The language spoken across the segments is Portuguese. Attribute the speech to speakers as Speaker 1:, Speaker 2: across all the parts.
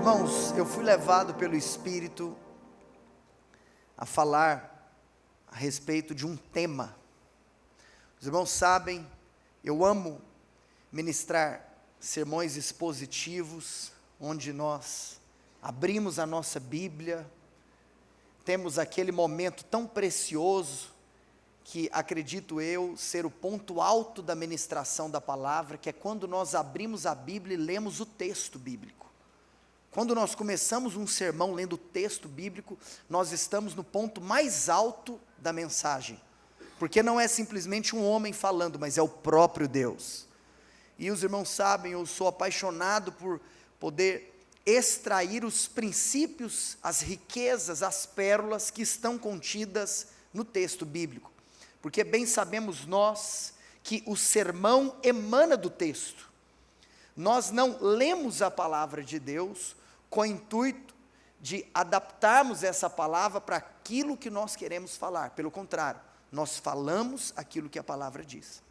Speaker 1: Irmãos, eu fui levado pelo Espírito a falar a respeito de um tema. Os irmãos sabem, eu amo ministrar sermões expositivos, onde nós abrimos a nossa Bíblia, temos aquele momento tão precioso, que acredito eu ser o ponto alto da ministração da palavra, que é quando nós abrimos a Bíblia e lemos o texto bíblico. Quando nós começamos um sermão lendo o texto bíblico, nós estamos no ponto mais alto da mensagem, porque não é simplesmente um homem falando, mas é o próprio Deus. E os irmãos sabem, eu sou apaixonado por poder extrair os princípios, as riquezas, as pérolas que estão contidas no texto bíblico, porque bem sabemos nós que o sermão emana do texto. Nós não lemos a palavra de Deus com o intuito de adaptarmos essa palavra para aquilo que nós queremos falar. Pelo contrário, nós falamos aquilo que a palavra diz.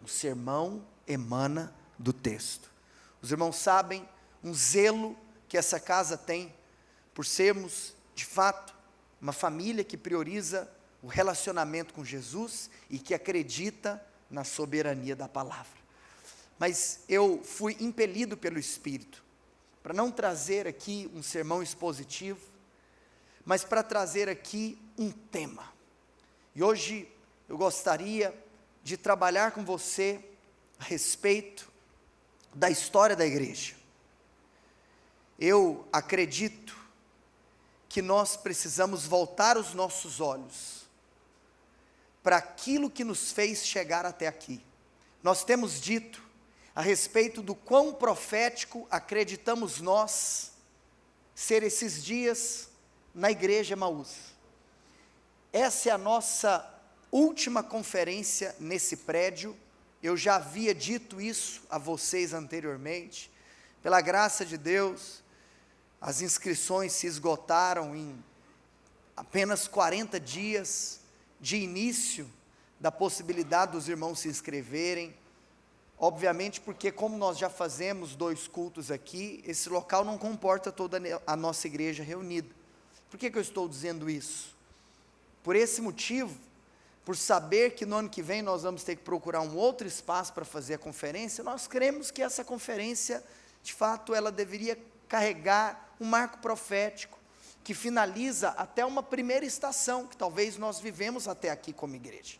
Speaker 1: O sermão emana do texto. Os irmãos sabem um zelo que essa casa tem por sermos, de fato, uma família que prioriza o relacionamento com Jesus e que acredita na soberania da palavra. Mas eu fui impelido pelo Espírito para não trazer aqui um sermão expositivo, mas para trazer aqui um tema. E hoje eu gostaria de trabalhar com você a respeito da história da igreja. Eu acredito que nós precisamos voltar os nossos olhos para aquilo que nos fez chegar até aqui. Nós temos dito a respeito do quão profético acreditamos nós ser esses dias na igreja Emaús. Essa é a nossa última conferência nesse prédio. Eu já havia dito isso a vocês anteriormente. Pela graça de Deus, as inscrições se esgotaram em apenas 40 dias de início da possibilidade dos irmãos se inscreverem. Obviamente porque como nós já fazemos 2 cultos aqui, esse local não comporta toda a nossa igreja reunida. Por que eu estou dizendo isso? Por esse motivo, por saber que no ano que vem nós vamos ter que procurar um outro espaço para fazer a conferência, nós cremos que essa conferência, de fato, ela deveria carregar um marco profético, que finaliza até uma primeira estação, que talvez nós vivemos até aqui como igreja.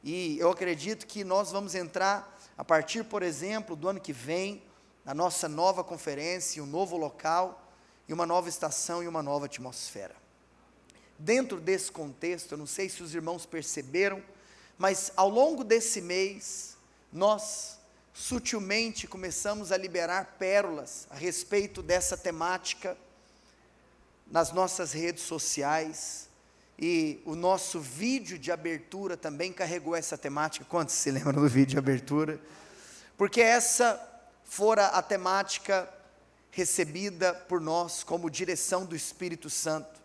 Speaker 1: E eu acredito que nós vamos entrar, a partir, por exemplo, do ano que vem, na nossa nova conferência, um novo local, e uma nova estação e uma nova atmosfera. Dentro desse contexto, eu não sei se os irmãos perceberam, mas ao longo desse mês, nós sutilmente começamos a liberar pérolas a respeito dessa temática nas nossas redes sociais, e o nosso vídeo de abertura também carregou essa temática. Quantos se lembram do vídeo de abertura? Porque essa fora a temática recebida por nós como direção do Espírito Santo,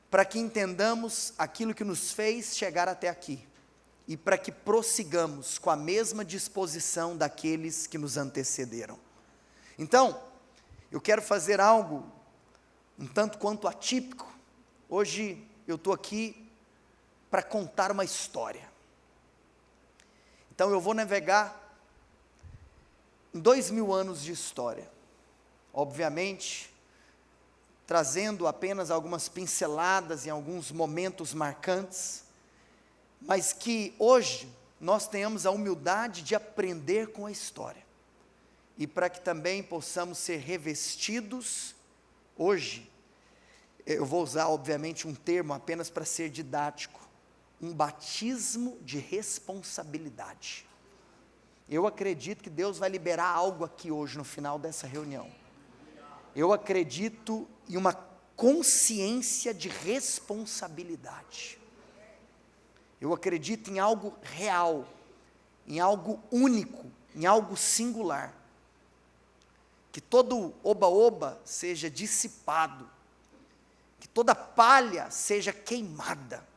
Speaker 1: para que entendamos aquilo que nos fez chegar até aqui, e para que prossigamos com a mesma disposição daqueles que nos antecederam. Então, eu quero fazer algo um tanto quanto atípico. Hoje eu estou aqui para contar uma história. Então eu vou navegar em 2000 anos de história, obviamente, trazendo apenas algumas pinceladas em alguns momentos marcantes, mas que hoje nós tenhamos a humildade de aprender com a história, e para que também possamos ser revestidos hoje. Eu vou usar, obviamente, um termo apenas para ser didático, um batismo de responsabilidade. Eu acredito que Deus vai liberar algo aqui hoje, no final dessa reunião. Eu acredito em uma consciência de responsabilidade. Eu acredito em algo real, em algo único, em algo singular. Que todo oba-oba seja dissipado, que toda palha seja queimada,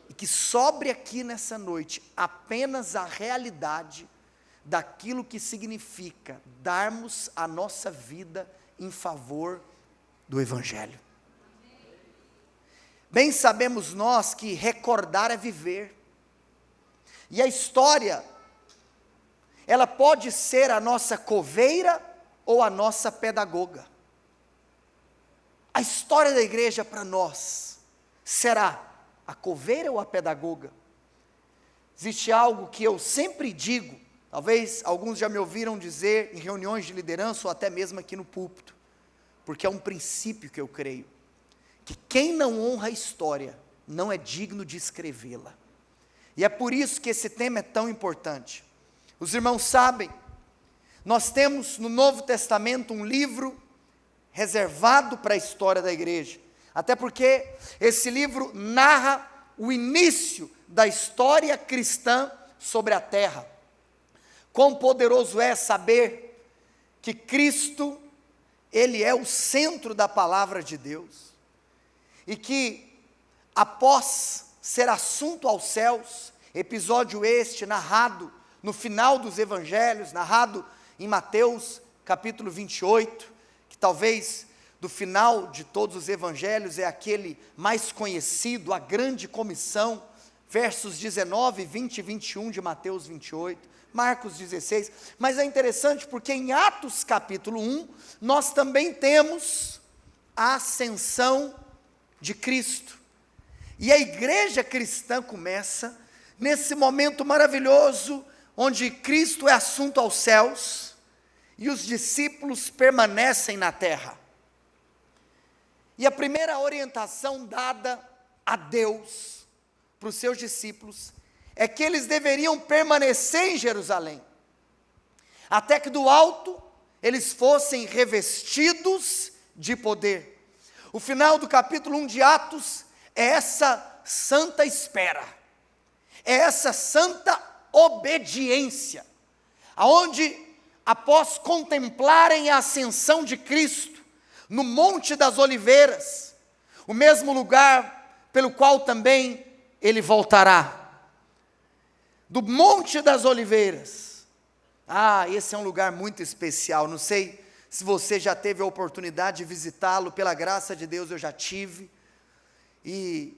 Speaker 1: e que sobre aqui nessa noite apenas a realidade daquilo que significa darmos a nossa vida em favor do Evangelho. Bem sabemos nós que recordar é viver. E a história, ela pode ser a nossa coveira ou a nossa pedagoga. A história da igreja para nós será a coveira ou a pedagoga? Existe algo que eu sempre digo, talvez alguns já me ouviram dizer em reuniões de liderança ou até mesmo aqui no púlpito, porque é um princípio que eu creio, que quem não honra a história não é digno de escrevê-la. E é por isso que esse tema é tão importante. Os irmãos sabem, nós temos no Novo Testamento um livro reservado para a história da igreja, até porque esse livro narra o início da história cristã sobre a terra. Quão poderoso é saber que Cristo, Ele é o centro da palavra de Deus, e que após ser assunto aos céus, episódio este narrado no final dos evangelhos, narrado em Mateus capítulo 28, que talvez do final de todos os evangelhos é aquele mais conhecido, a grande comissão, versos 19, 20 e 21 de Mateus 28, Marcos 16, mas é interessante porque em Atos capítulo 1, nós também temos a ascensão de Cristo, e a igreja cristã começa nesse momento maravilhoso, onde Cristo é assunto aos céus, e os discípulos permanecem na terra. E a primeira orientação dada a Deus, para os seus discípulos, é que eles deveriam permanecer em Jerusalém, até que do alto eles fossem revestidos de poder. O final do capítulo 1 de Atos é essa santa espera, é essa santa obediência, aonde após contemplarem a ascensão de Cristo, no Monte das Oliveiras, o mesmo lugar pelo qual também Ele voltará, do Monte das Oliveiras, esse é um lugar muito especial, não sei se você já teve a oportunidade de visitá-lo, pela graça de Deus eu já tive, e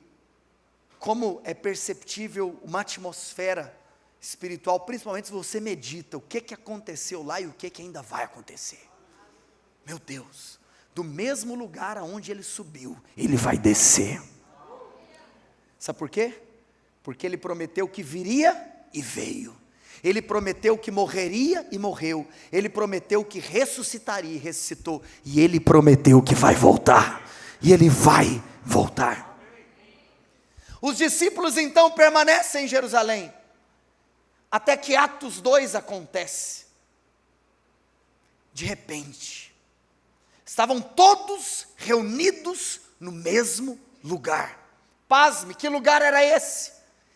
Speaker 1: como é perceptível uma atmosfera espiritual, principalmente se você medita, o que aconteceu lá e o que ainda vai acontecer. Meu Deus, do mesmo lugar aonde ele subiu, ele vai descer. Sabe por quê? Porque ele prometeu que viria e veio. Ele prometeu que morreria e morreu. Ele prometeu que ressuscitaria e ressuscitou. E ele prometeu que vai voltar. E ele vai voltar. Os discípulos então permanecem em Jerusalém, até que Atos 2 acontece. De repente, estavam todos reunidos no mesmo lugar. Pasme, que lugar era esse?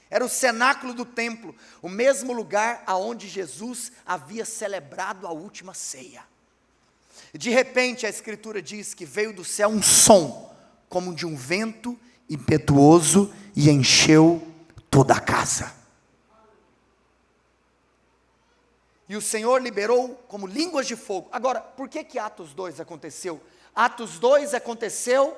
Speaker 1: Era o cenáculo do templo, o mesmo lugar aonde Jesus havia celebrado a última ceia. De repente a escritura diz que veio do céu um som, como de um vento impetuoso, e encheu toda a casa. E o Senhor liberou como línguas de fogo. Agora, por que Atos 2 aconteceu? Atos 2 aconteceu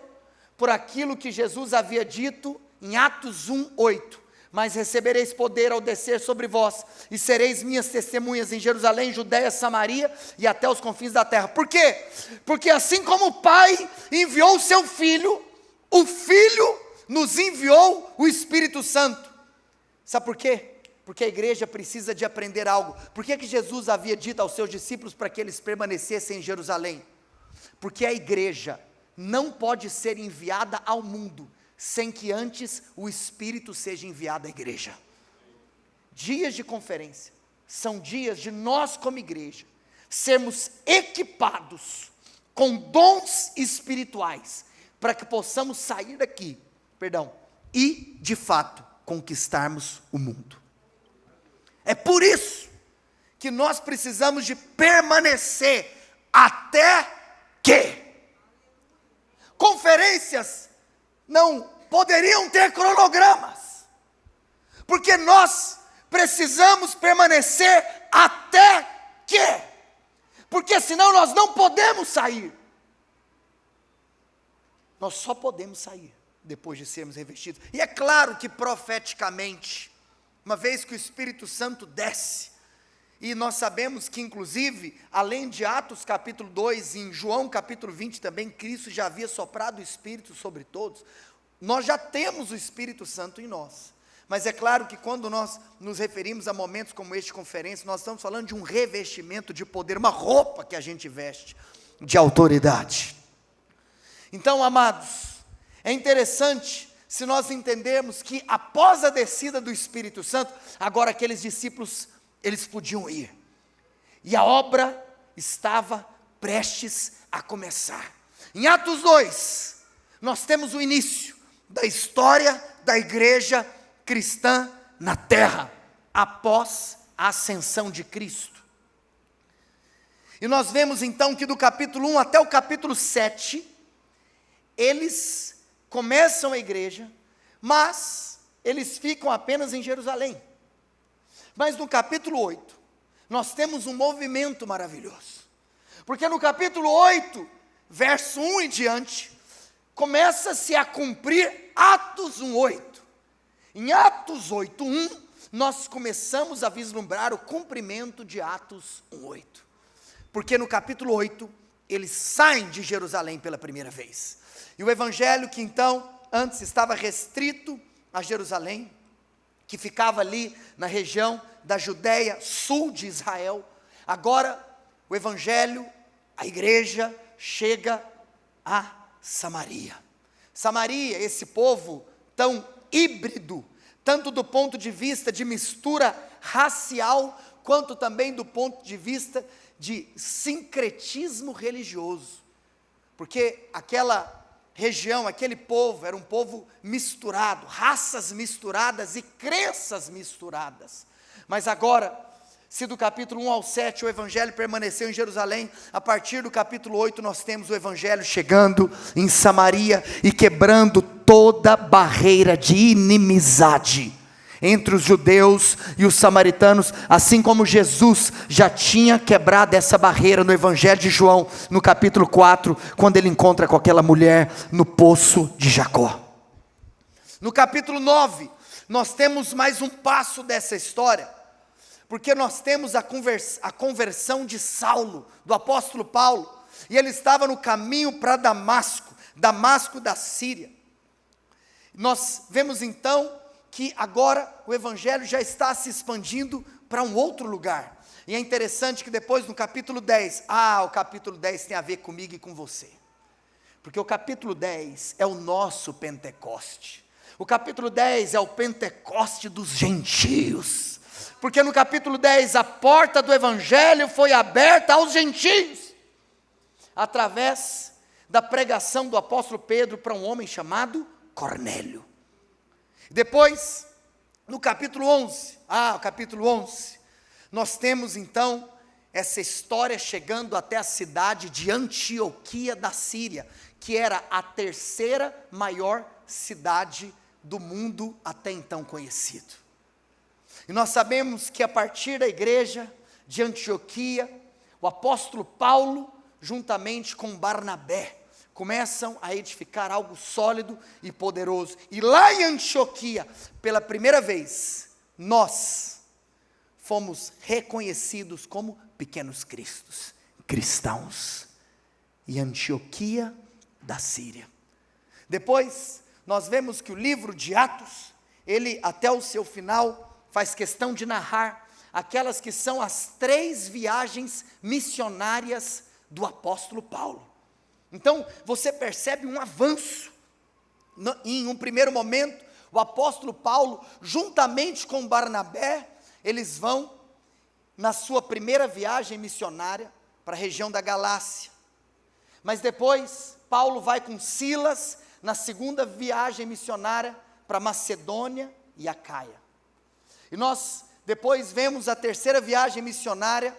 Speaker 1: por aquilo que Jesus havia dito em Atos 1, 8. Mas recebereis poder ao descer sobre vós, e sereis minhas testemunhas em Jerusalém, Judeia, Samaria e até os confins da terra. Por quê? Porque assim como o Pai enviou o seu Filho, o Filho nos enviou o Espírito Santo. Sabe por quê? Porque a igreja precisa de aprender algo. Por que Jesus havia dito aos seus discípulos para que eles permanecessem em Jerusalém? Porque a igreja não pode ser enviada ao mundo sem que antes o Espírito seja enviado à igreja. Dias de conferência são dias de nós como igreja sermos equipados com dons espirituais, para que possamos sair daqui, e de fato conquistarmos o mundo. É por isso que nós precisamos de permanecer até que conferências não poderiam ter cronogramas, porque nós precisamos permanecer até que, porque senão nós não podemos sair. nós só podemos sair depois de sermos revestidos. E é claro que profeticamente, uma vez que o Espírito Santo desce, e nós sabemos que inclusive, além de Atos capítulo 2, em João capítulo 20 também, Cristo já havia soprado o Espírito sobre todos, nós já temos o Espírito Santo em nós. Mas é claro que quando nós nos referimos a momentos como este de conferência, nós estamos falando de um revestimento de poder, uma roupa que a gente veste de autoridade. Então, amados, é interessante se nós entendermos que após a descida do Espírito Santo, agora aqueles discípulos, eles podiam ir, e a obra estava prestes a começar. Em Atos 2, nós temos o início da história da igreja cristã na terra, após a ascensão de Cristo. E nós vemos então que do capítulo 1 até o capítulo 7, eles começam a igreja, mas eles ficam apenas em Jerusalém. Mas no capítulo 8, nós temos um movimento maravilhoso, porque no capítulo 8, verso 1 em diante, começa-se a cumprir Atos 1:8. Em Atos 8:1, nós começamos a vislumbrar o cumprimento de Atos 1:8, porque no capítulo 8, eles saem de Jerusalém pela primeira vez, e o evangelho que então, antes estava restrito a Jerusalém, que ficava ali na região da Judéia, sul de Israel, agora o evangelho, a igreja, chega a Samaria. Samaria, esse povo tão híbrido, tanto do ponto de vista de mistura racial, quanto também do ponto de vista de sincretismo religioso, porque aquela região, aquele povo, era um povo misturado, raças misturadas e crenças misturadas. Mas agora, se do capítulo 1 ao 7 o evangelho permaneceu em Jerusalém, a partir do capítulo 8 nós temos o evangelho chegando em Samaria e quebrando toda barreira de inimizade entre os judeus e os samaritanos, assim como Jesus já tinha quebrado essa barreira no evangelho de João, no capítulo 4, quando ele encontra com aquela mulher no poço de Jacó. No capítulo 9, nós temos mais um passo dessa história, porque nós temos a conversão de Saulo, do apóstolo Paulo, e ele estava no caminho para Damasco, Damasco da Síria. Nós vemos então que agora o evangelho já está se expandindo para um outro lugar, e é interessante que depois no capítulo 10, o capítulo 10 tem a ver comigo e com você, porque o capítulo 10 é o nosso Pentecoste, o capítulo 10 é o Pentecoste dos gentios, porque no capítulo 10 a porta do evangelho foi aberta aos gentios, através da pregação do apóstolo Pedro para um homem chamado Cornélio. Depois, no capítulo 11, o capítulo 11, nós temos então essa história chegando até a cidade de Antioquia da Síria, que era a terceira maior cidade do mundo até então conhecido. E nós sabemos que a partir da igreja de Antioquia, o apóstolo Paulo, juntamente com Barnabé, começam a edificar algo sólido e poderoso. E lá em Antioquia, pela primeira vez, nós fomos reconhecidos como pequenos cristos, cristãos. E Antioquia da Síria. Depois, nós vemos que o livro de Atos, ele até o seu final, faz questão de narrar aquelas que são as 3 viagens missionárias do apóstolo Paulo. Então, você percebe um avanço. Em um primeiro momento, o apóstolo Paulo, juntamente com Barnabé, eles vão na sua primeira viagem missionária para a região da Galácia. Mas depois, Paulo vai com Silas na segunda viagem missionária para Macedônia e Acaia. E nós depois vemos a terceira viagem missionária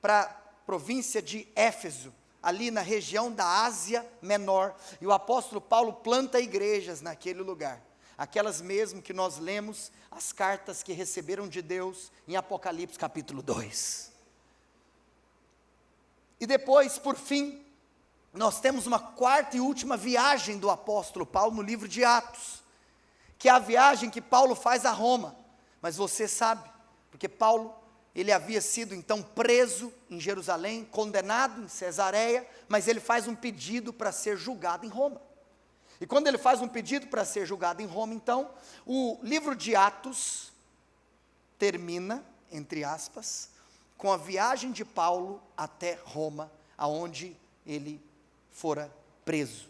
Speaker 1: para a província de Éfeso, ali na região da Ásia Menor, e o apóstolo Paulo planta igrejas naquele lugar, aquelas mesmo que nós lemos, as cartas que receberam de Deus em Apocalipse capítulo 2. E depois, por fim, nós temos uma quarta e última viagem do apóstolo Paulo no livro de Atos, que é a viagem que Paulo faz a Roma. Mas você sabe, porque Paulo, ele havia sido então preso em Jerusalém, condenado em Cesareia, mas ele faz um pedido para ser julgado em Roma. E quando ele faz um pedido para ser julgado em Roma, então, o livro de Atos termina, entre aspas, com a viagem de Paulo até Roma, aonde ele fora preso.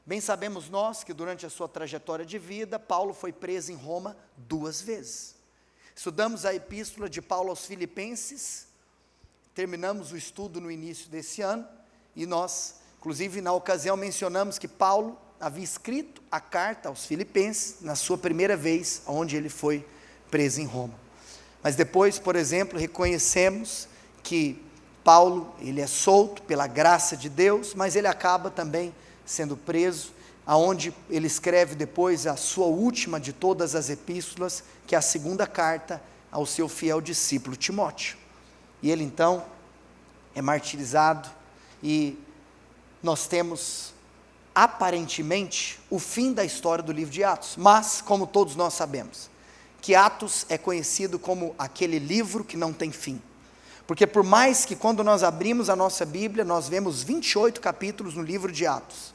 Speaker 1: Bem sabemos nós que durante a sua trajetória de vida, Paulo foi preso em Roma 2 vezes. Estudamos a epístola de Paulo aos Filipenses, terminamos o estudo no início desse ano, e nós, inclusive na ocasião, mencionamos que Paulo havia escrito a carta aos Filipenses, na sua primeira vez, onde ele foi preso em Roma. Mas depois, por exemplo, reconhecemos que Paulo, ele é solto pela graça de Deus, mas ele acaba também sendo preso, aonde ele escreve depois a sua última de todas as epístolas, que é a segunda carta ao seu fiel discípulo Timóteo. E ele então é martirizado, e nós temos aparentemente o fim da história do livro de Atos, mas como todos nós sabemos, que Atos é conhecido como aquele livro que não tem fim, porque por mais que quando nós abrimos a nossa Bíblia, nós vemos 28 capítulos no livro de Atos,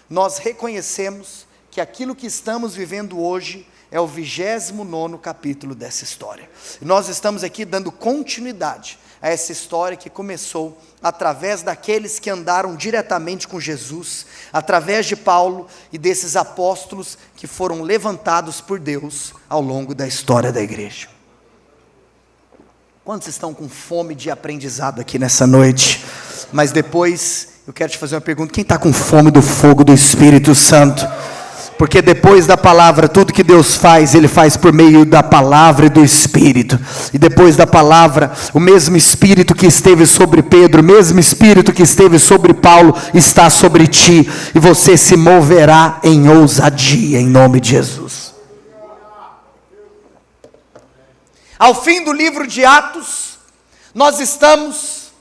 Speaker 1: nós reconhecemos que aquilo que estamos vivendo hoje é o 29º capítulo dessa história. Nós estamos aqui dando continuidade a essa história que começou através daqueles que andaram diretamente com Jesus, através de Paulo e desses apóstolos que foram levantados por Deus ao longo da história da igreja. Quantos estão com fome de aprendizado aqui nessa noite? Mas depois eu quero te fazer uma pergunta: quem está com fome do fogo do Espírito Santo? Porque depois da palavra, tudo que Deus faz, Ele faz por meio da palavra e do Espírito. E depois da palavra, o mesmo Espírito que esteve sobre Pedro, o mesmo Espírito que esteve sobre Paulo, está sobre ti. E você se moverá em ousadia, em nome de Jesus. Ao fim do livro de Atos, nós estamos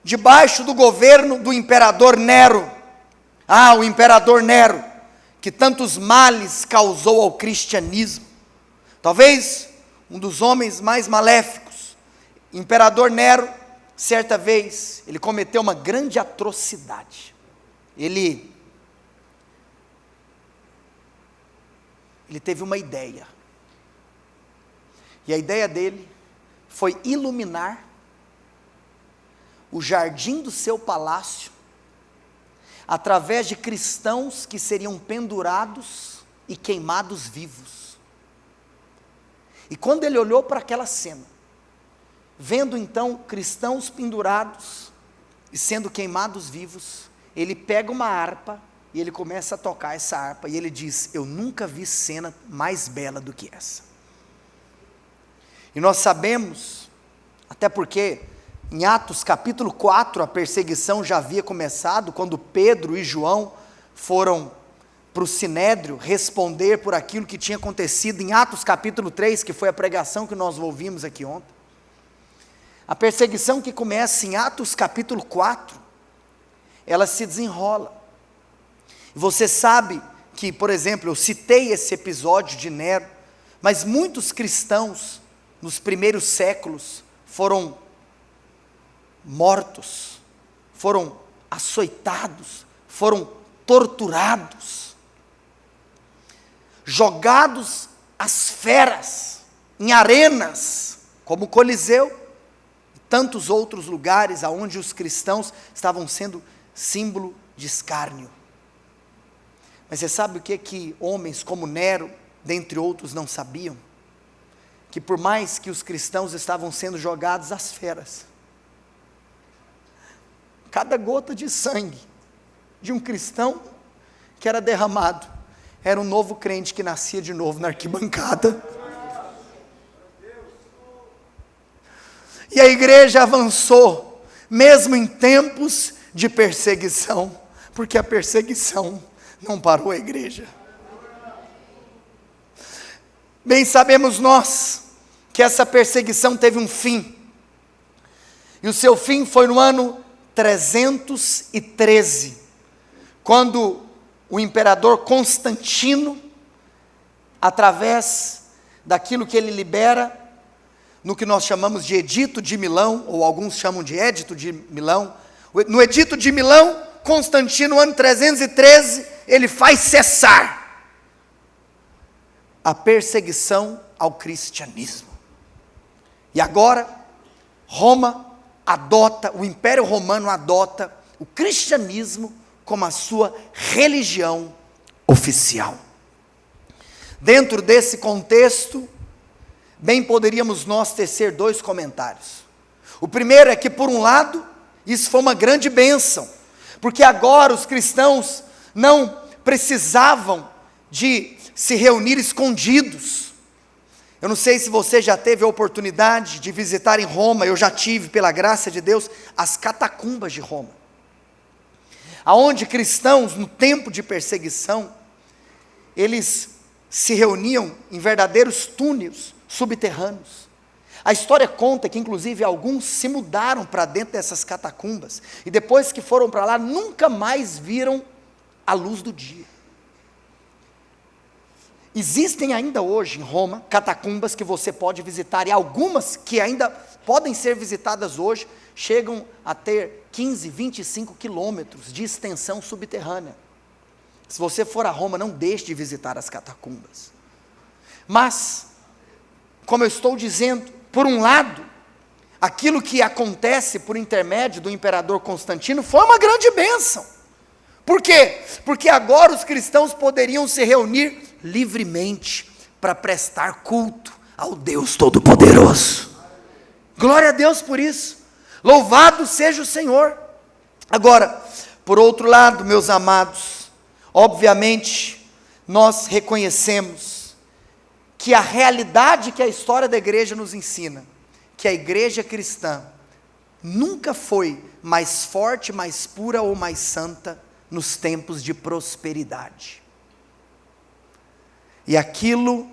Speaker 1: debaixo do governo do imperador Nero. O imperador Nero, que tantos males causou ao cristianismo, talvez um dos homens mais maléficos. Imperador Nero, certa vez, ele cometeu uma grande atrocidade. Ele teve uma ideia, e a ideia dele foi iluminar o jardim do seu palácio através de cristãos que seriam pendurados e queimados vivos. E quando ele olhou para aquela cena, vendo então cristãos pendurados e sendo queimados vivos, ele pega uma harpa e ele começa a tocar essa harpa, e ele diz: eu nunca vi cena mais bela do que essa. E nós sabemos, até porque em Atos capítulo 4, a perseguição já havia começado, quando Pedro e João foram para o Sinédrio responder por aquilo que tinha acontecido em Atos capítulo 3, que foi a pregação que nós ouvimos aqui ontem. A perseguição que começa em Atos capítulo 4, ela se desenrola. E você sabe que, por exemplo, eu citei esse episódio de Nero, mas muitos cristãos nos primeiros séculos foram mortos, foram açoitados, foram torturados, jogados às feras, em arenas, como o Coliseu, e tantos outros lugares aonde os cristãos estavam sendo símbolo de escárnio. Mas você sabe o que homens como Nero, dentre outros, não sabiam? Que por mais que os cristãos estavam sendo jogados às feras, cada gota de sangue de um cristão que era derramado, era um novo crente que nascia de novo na arquibancada. E a igreja avançou, mesmo em tempos de perseguição, porque a perseguição não parou a igreja. Bem sabemos nós que essa perseguição teve um fim, e o seu fim foi no ano 313, quando o imperador Constantino, através daquilo que ele libera, no que nós chamamos de Edito de Milão, ou alguns chamam de Édito de Milão, no Edito de Milão, Constantino, ano 313, ele faz cessar a perseguição ao cristianismo. E agora, o Império Romano adota o cristianismo como a sua religião oficial. Dentro desse contexto, bem poderíamos nós tecer dois comentários. O primeiro é que, por um lado, isso foi uma grande bênção, porque agora os cristãos não precisavam de se reunir escondidos. Eu não sei se você já teve a oportunidade de visitar em Roma, eu já tive, pela graça de Deus, as catacumbas de Roma, aonde cristãos, no tempo de perseguição, eles se reuniam em verdadeiros túneis subterrâneos. A história conta que, inclusive, alguns se mudaram para dentro dessas catacumbas, e depois que foram para lá, nunca mais viram a luz do dia. Existem ainda hoje em Roma catacumbas que você pode visitar, e algumas que ainda podem ser visitadas hoje, chegam a ter 15, 25 quilômetros de extensão subterrânea. Se você for a Roma, não deixe de visitar as catacumbas. Mas, como eu estou dizendo, por um lado, aquilo que acontece por intermédio do imperador Constantino foi uma grande bênção. Por quê? Porque agora os cristãos poderiam se reunir livremente para prestar culto ao Deus Todo-Poderoso. Glória a Deus por isso. Louvado seja o Senhor. Agora, por outro lado, meus amados, obviamente, nós reconhecemos que a realidade que a história da igreja nos ensina, que a igreja cristã nunca foi mais forte, mais pura ou mais santa nos tempos de prosperidade. E aquilo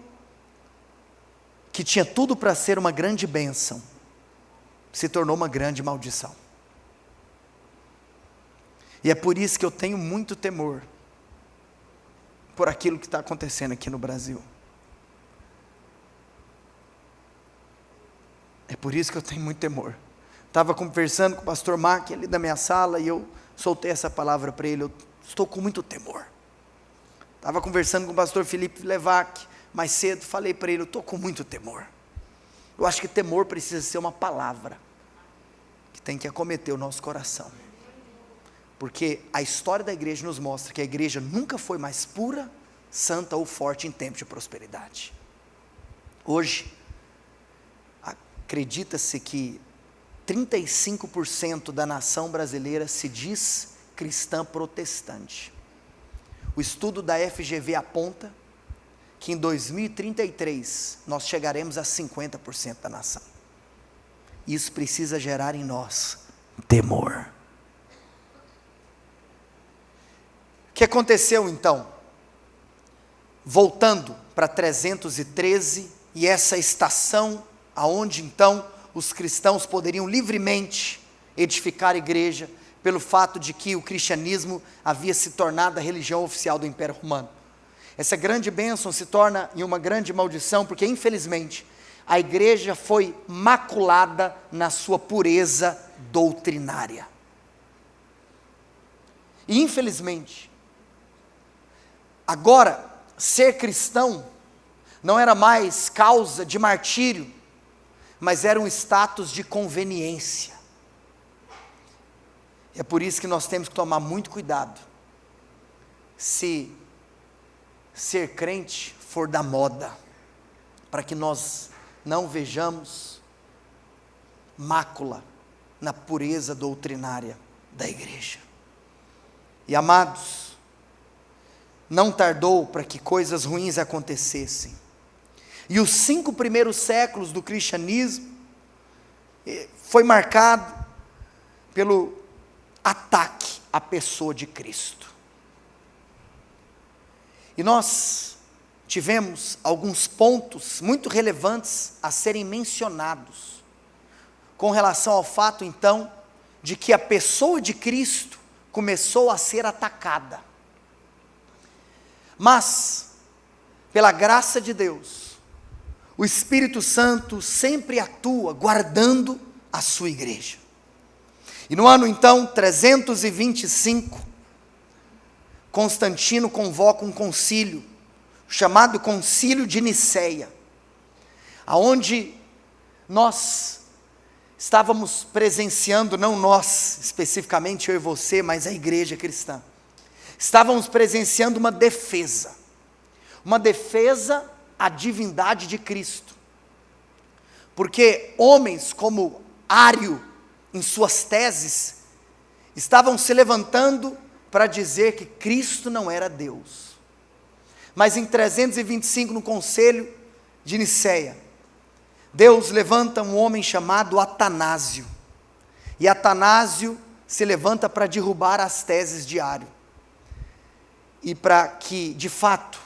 Speaker 1: que tinha tudo para ser uma grande bênção, se tornou uma grande maldição. E é por isso que eu tenho muito temor por aquilo que está acontecendo aqui no Brasil. É por isso que eu tenho muito temor. Estava conversando com o pastor Mark ali da minha sala, e eu soltei essa palavra para ele: eu estou com muito temor. Estava conversando com o pastor Felipe Levac mais cedo, falei para ele: eu estou com muito temor. Eu acho que temor precisa ser uma palavra que tem que acometer o nosso coração, porque a história da igreja nos mostra que a igreja nunca foi mais pura, santa ou forte em tempos de prosperidade. Hoje, acredita-se que 35% da nação brasileira se diz cristã protestante. O estudo da FGV aponta que em 2033 nós chegaremos a 50% da nação. Isso precisa gerar em nós temor. O que aconteceu então? Voltando para 313 e essa estação aonde então os cristãos poderiam livremente edificar a igreja, pelo fato de que o cristianismo havia se tornado a religião oficial do Império Romano. Essa grande bênção se torna em uma grande maldição, porque infelizmente a igreja foi maculada na sua pureza doutrinária. E infelizmente, agora, ser cristão não era mais causa de martírio, mas era um status de conveniência. É por isso que nós temos que tomar muito cuidado, se ser crente for da moda, para que nós não vejamos mácula na pureza doutrinária da igreja. E amados, não tardou para que coisas ruins acontecessem. E os 5 primeiros séculos do cristianismo foi marcado pelo ataque à pessoa de Cristo. E nós tivemos alguns pontos muito relevantes a serem mencionados, com relação ao fato então, de que a pessoa de Cristo começou a ser atacada. Mas, pela graça de Deus, o Espírito Santo sempre atua guardando a sua igreja. E no ano então 325, Constantino convoca um concílio, chamado Concílio de Nicéia, aonde nós estávamos presenciando, não nós especificamente, eu e você, mas a igreja cristã, estávamos presenciando uma defesa à divindade de Cristo, porque homens como Ário, em suas teses, estavam se levantando para dizer que Cristo não era Deus. Mas em 325, no Concílio de Nicéia, Deus levanta um homem chamado Atanásio, e Atanásio se levanta para derrubar as teses de Ário, e para que, de fato,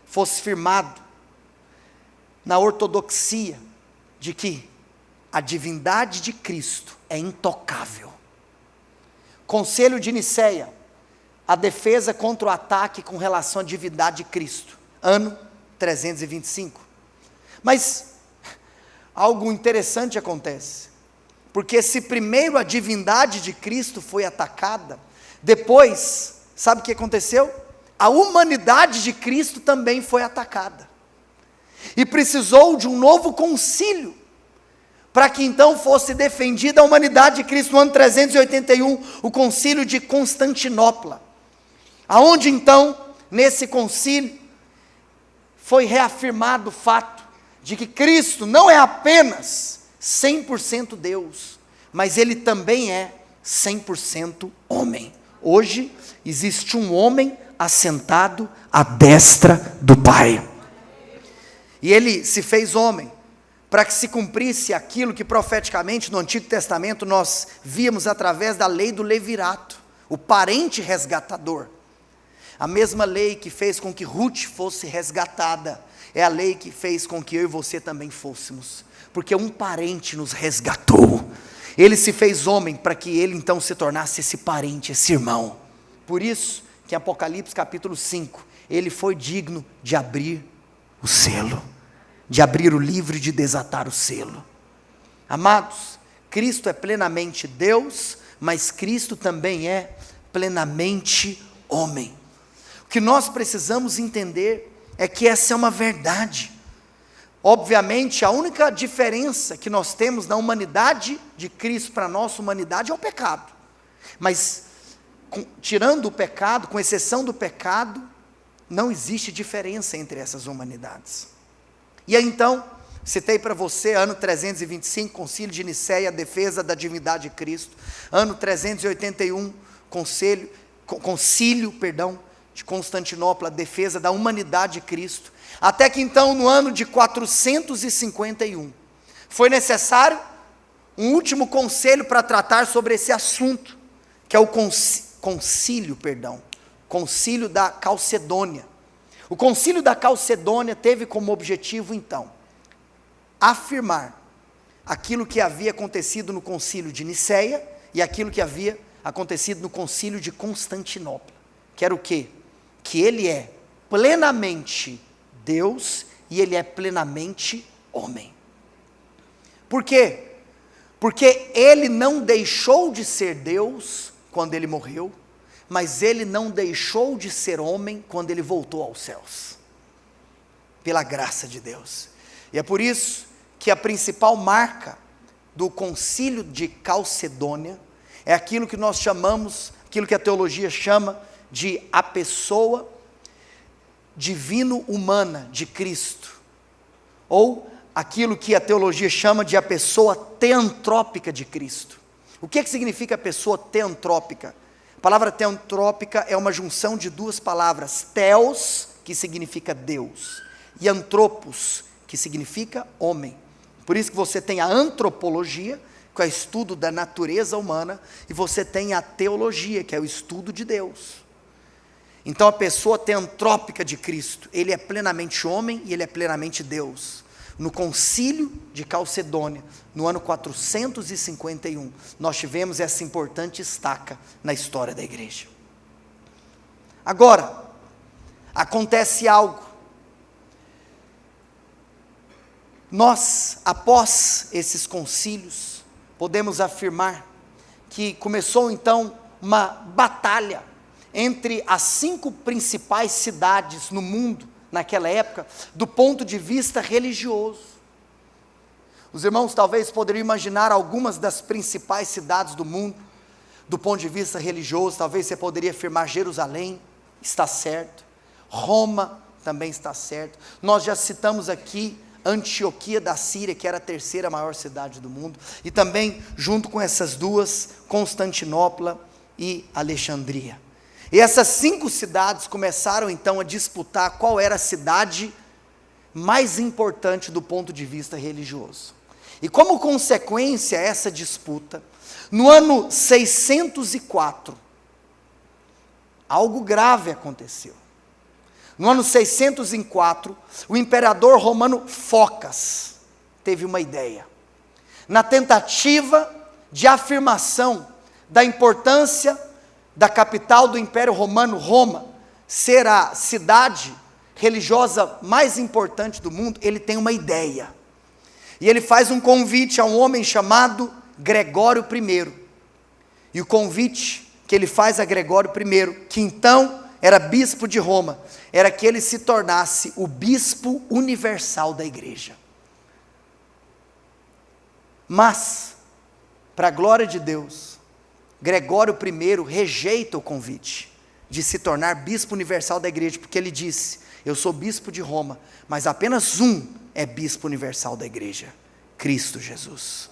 Speaker 1: fosse firmado na ortodoxia de que a divindade de Cristo é intocável. Concílio de Nicéia, a defesa contra o ataque com relação à divindade de Cristo, ano 325. Mas algo interessante acontece, porque se primeiro a divindade de Cristo foi atacada, depois, sabe o que aconteceu? A humanidade de Cristo também foi atacada, e precisou de um novo concílio, para que então fosse defendida a humanidade de Cristo. No ano 381, o concílio de Constantinopla, aonde então, nesse concílio, foi reafirmado o fato de que Cristo não é apenas 100% Deus, mas Ele também é 100% homem. Hoje, existe um homem assentado à destra do Pai, e Ele se fez homem, para que se cumprisse aquilo que profeticamente no Antigo Testamento nós víamos através da lei do levirato, o parente resgatador. A mesma lei que fez com que Ruth fosse resgatada, é a lei que fez com que eu e você também fôssemos, porque um parente nos resgatou. Ele se fez homem para que ele então se tornasse esse parente, esse irmão. Por isso que em Apocalipse capítulo 5, ele foi digno de abrir o selo, de abrir o livro e de desatar o selo. Amados, Cristo é plenamente Deus, mas Cristo também é plenamente homem. O que nós precisamos entender é que essa é uma verdade. Obviamente, a única diferença que nós temos na humanidade de Cristo para a nossa humanidade é o pecado. Mas, tirando o pecado, com exceção do pecado, não existe diferença entre essas humanidades. E aí então, citei para você, ano 325, Concílio de Nicéia, a defesa da divindade de Cristo. Ano 381, concílio de Constantinopla, a defesa da humanidade de Cristo. Até que então, no ano de 451, foi necessário um último conselho para tratar sobre esse assunto, que é o concílio da Calcedônia. O concílio da Calcedônia teve como objetivo, então, afirmar aquilo que havia acontecido no concílio de Nicéia e aquilo que havia acontecido no concílio de Constantinopla. Que era o quê? Que ele é plenamente Deus e ele é plenamente homem. Por quê? Porque ele não deixou de ser Deus quando ele morreu, mas ele não deixou de ser homem quando ele voltou aos céus, pela graça de Deus. E é por isso que a principal marca do concílio de Calcedônia é aquilo que nós chamamos, aquilo que a teologia chama de a pessoa divino-humana de Cristo, ou aquilo que a teologia chama de a pessoa teantrópica de Cristo. O que significa a pessoa teantrópica? A palavra teantrópica é uma junção de duas palavras, theos, que significa Deus, e antropos, que significa homem. Por isso que você tem a antropologia, que é o estudo da natureza humana, e você tem a teologia, que é o estudo de Deus. Então a pessoa teantrópica de Cristo, ele é plenamente homem e ele é plenamente Deus. No concílio de Calcedônia, no ano 451, nós tivemos essa importante estaca na história da igreja. Agora, acontece algo. Nós, após esses concílios, podemos afirmar que começou então uma batalha entre as 5 principais cidades no mundo, naquela época, do ponto de vista religioso. Os irmãos talvez poderiam imaginar algumas das principais cidades do mundo, do ponto de vista religioso. Talvez você poderia afirmar Jerusalém, está certo. Roma também está certo. Nós já citamos aqui Antioquia da Síria, que era a 3ª maior cidade do mundo, e também, junto com essas duas, Constantinopla e Alexandria. E essas 5 cidades começaram então a disputar qual era a cidade mais importante do ponto de vista religioso. E como consequência a essa disputa, no ano 604, algo grave aconteceu. No ano 604, o imperador romano Focas teve uma ideia. Na tentativa de afirmação da importância da capital do Império Romano, Roma, ser a cidade religiosa mais importante do mundo, ele tem uma ideia. E ele faz um convite a um homem chamado Gregório I. E o convite que ele faz a Gregório I, que então era bispo de Roma, era que ele se tornasse o bispo universal da igreja. Mas, para a glória de Deus, Gregório I rejeita o convite de se tornar bispo universal da igreja, porque ele disse: eu sou bispo de Roma, mas apenas um é bispo universal da igreja, Cristo Jesus.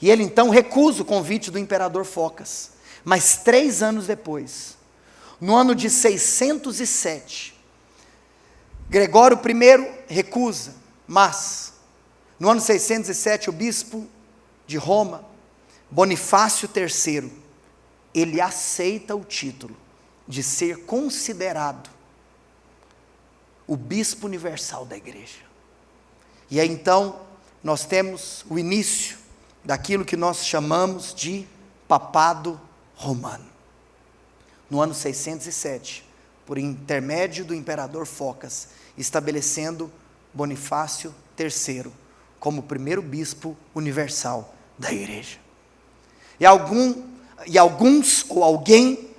Speaker 1: E ele então recusa o convite do imperador Focas. Mas 3 anos depois, no ano de 607, Gregório I recusa, mas no ano 607 o bispo de Roma, Bonifácio III, ele aceita o título de ser considerado o bispo universal da igreja. E aí então nós temos o início daquilo que nós chamamos de papado romano. No ano 607, por intermédio do imperador Focas, estabelecendo Bonifácio III como o primeiro bispo universal da igreja. E alguns ou alguém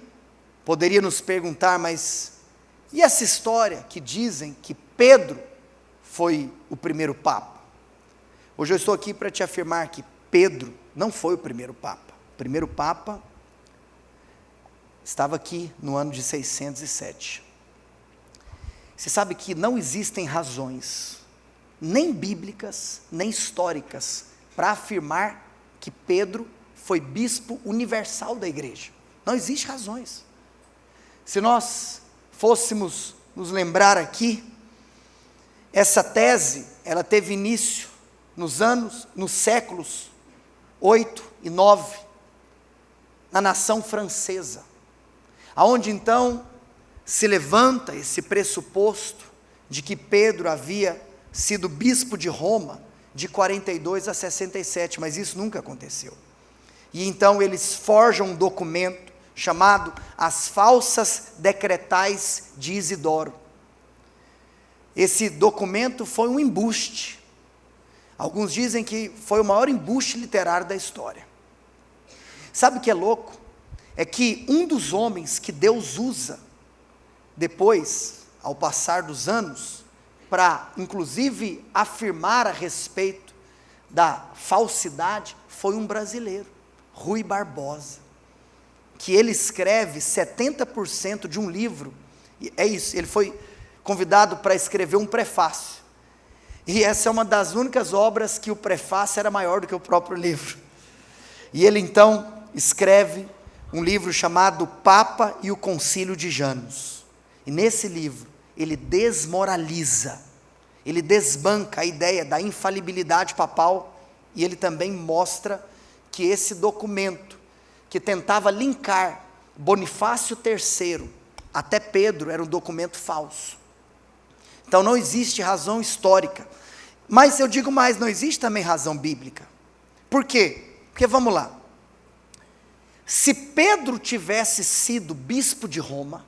Speaker 1: poderia nos perguntar, mas e essa história que dizem que Pedro foi o primeiro papa? Hoje eu estou aqui para te afirmar que Pedro não foi o primeiro papa. O primeiro papa estava aqui no ano de 607. Você sabe que não existem razões, nem bíblicas, nem históricas, para afirmar que Pedro foi bispo universal da igreja. Não existe razões. Se nós fôssemos nos lembrar aqui, essa tese, ela teve início nos séculos 8 e 9, na nação francesa, aonde então se levanta esse pressuposto de que Pedro havia sido bispo de Roma de 42 a 67, mas isso nunca aconteceu. E então eles forjam um documento chamado As Falsas Decretais de Isidoro. Esse documento foi um embuste. Alguns dizem que foi o maior embuste literário da história. Sabe o que é louco? É que um dos homens que Deus usa depois, ao passar dos anos, para inclusive afirmar a respeito da falsidade, foi um brasileiro, Rui Barbosa, que ele escreve 70% de um livro. É isso, ele foi convidado para escrever um prefácio, e essa é uma das únicas obras que o prefácio era maior do que o próprio livro. E ele então escreve um livro chamado Papa e o Concílio de Janos, e nesse livro ele desmoraliza, ele desbanca a ideia da infalibilidade papal, e ele também mostra que esse documento, que tentava linkar Bonifácio III até Pedro, era um documento falso. Então não existe razão histórica. Mas eu digo mais, não existe também razão bíblica. Por quê? Porque vamos lá. Se Pedro tivesse sido bispo de Roma,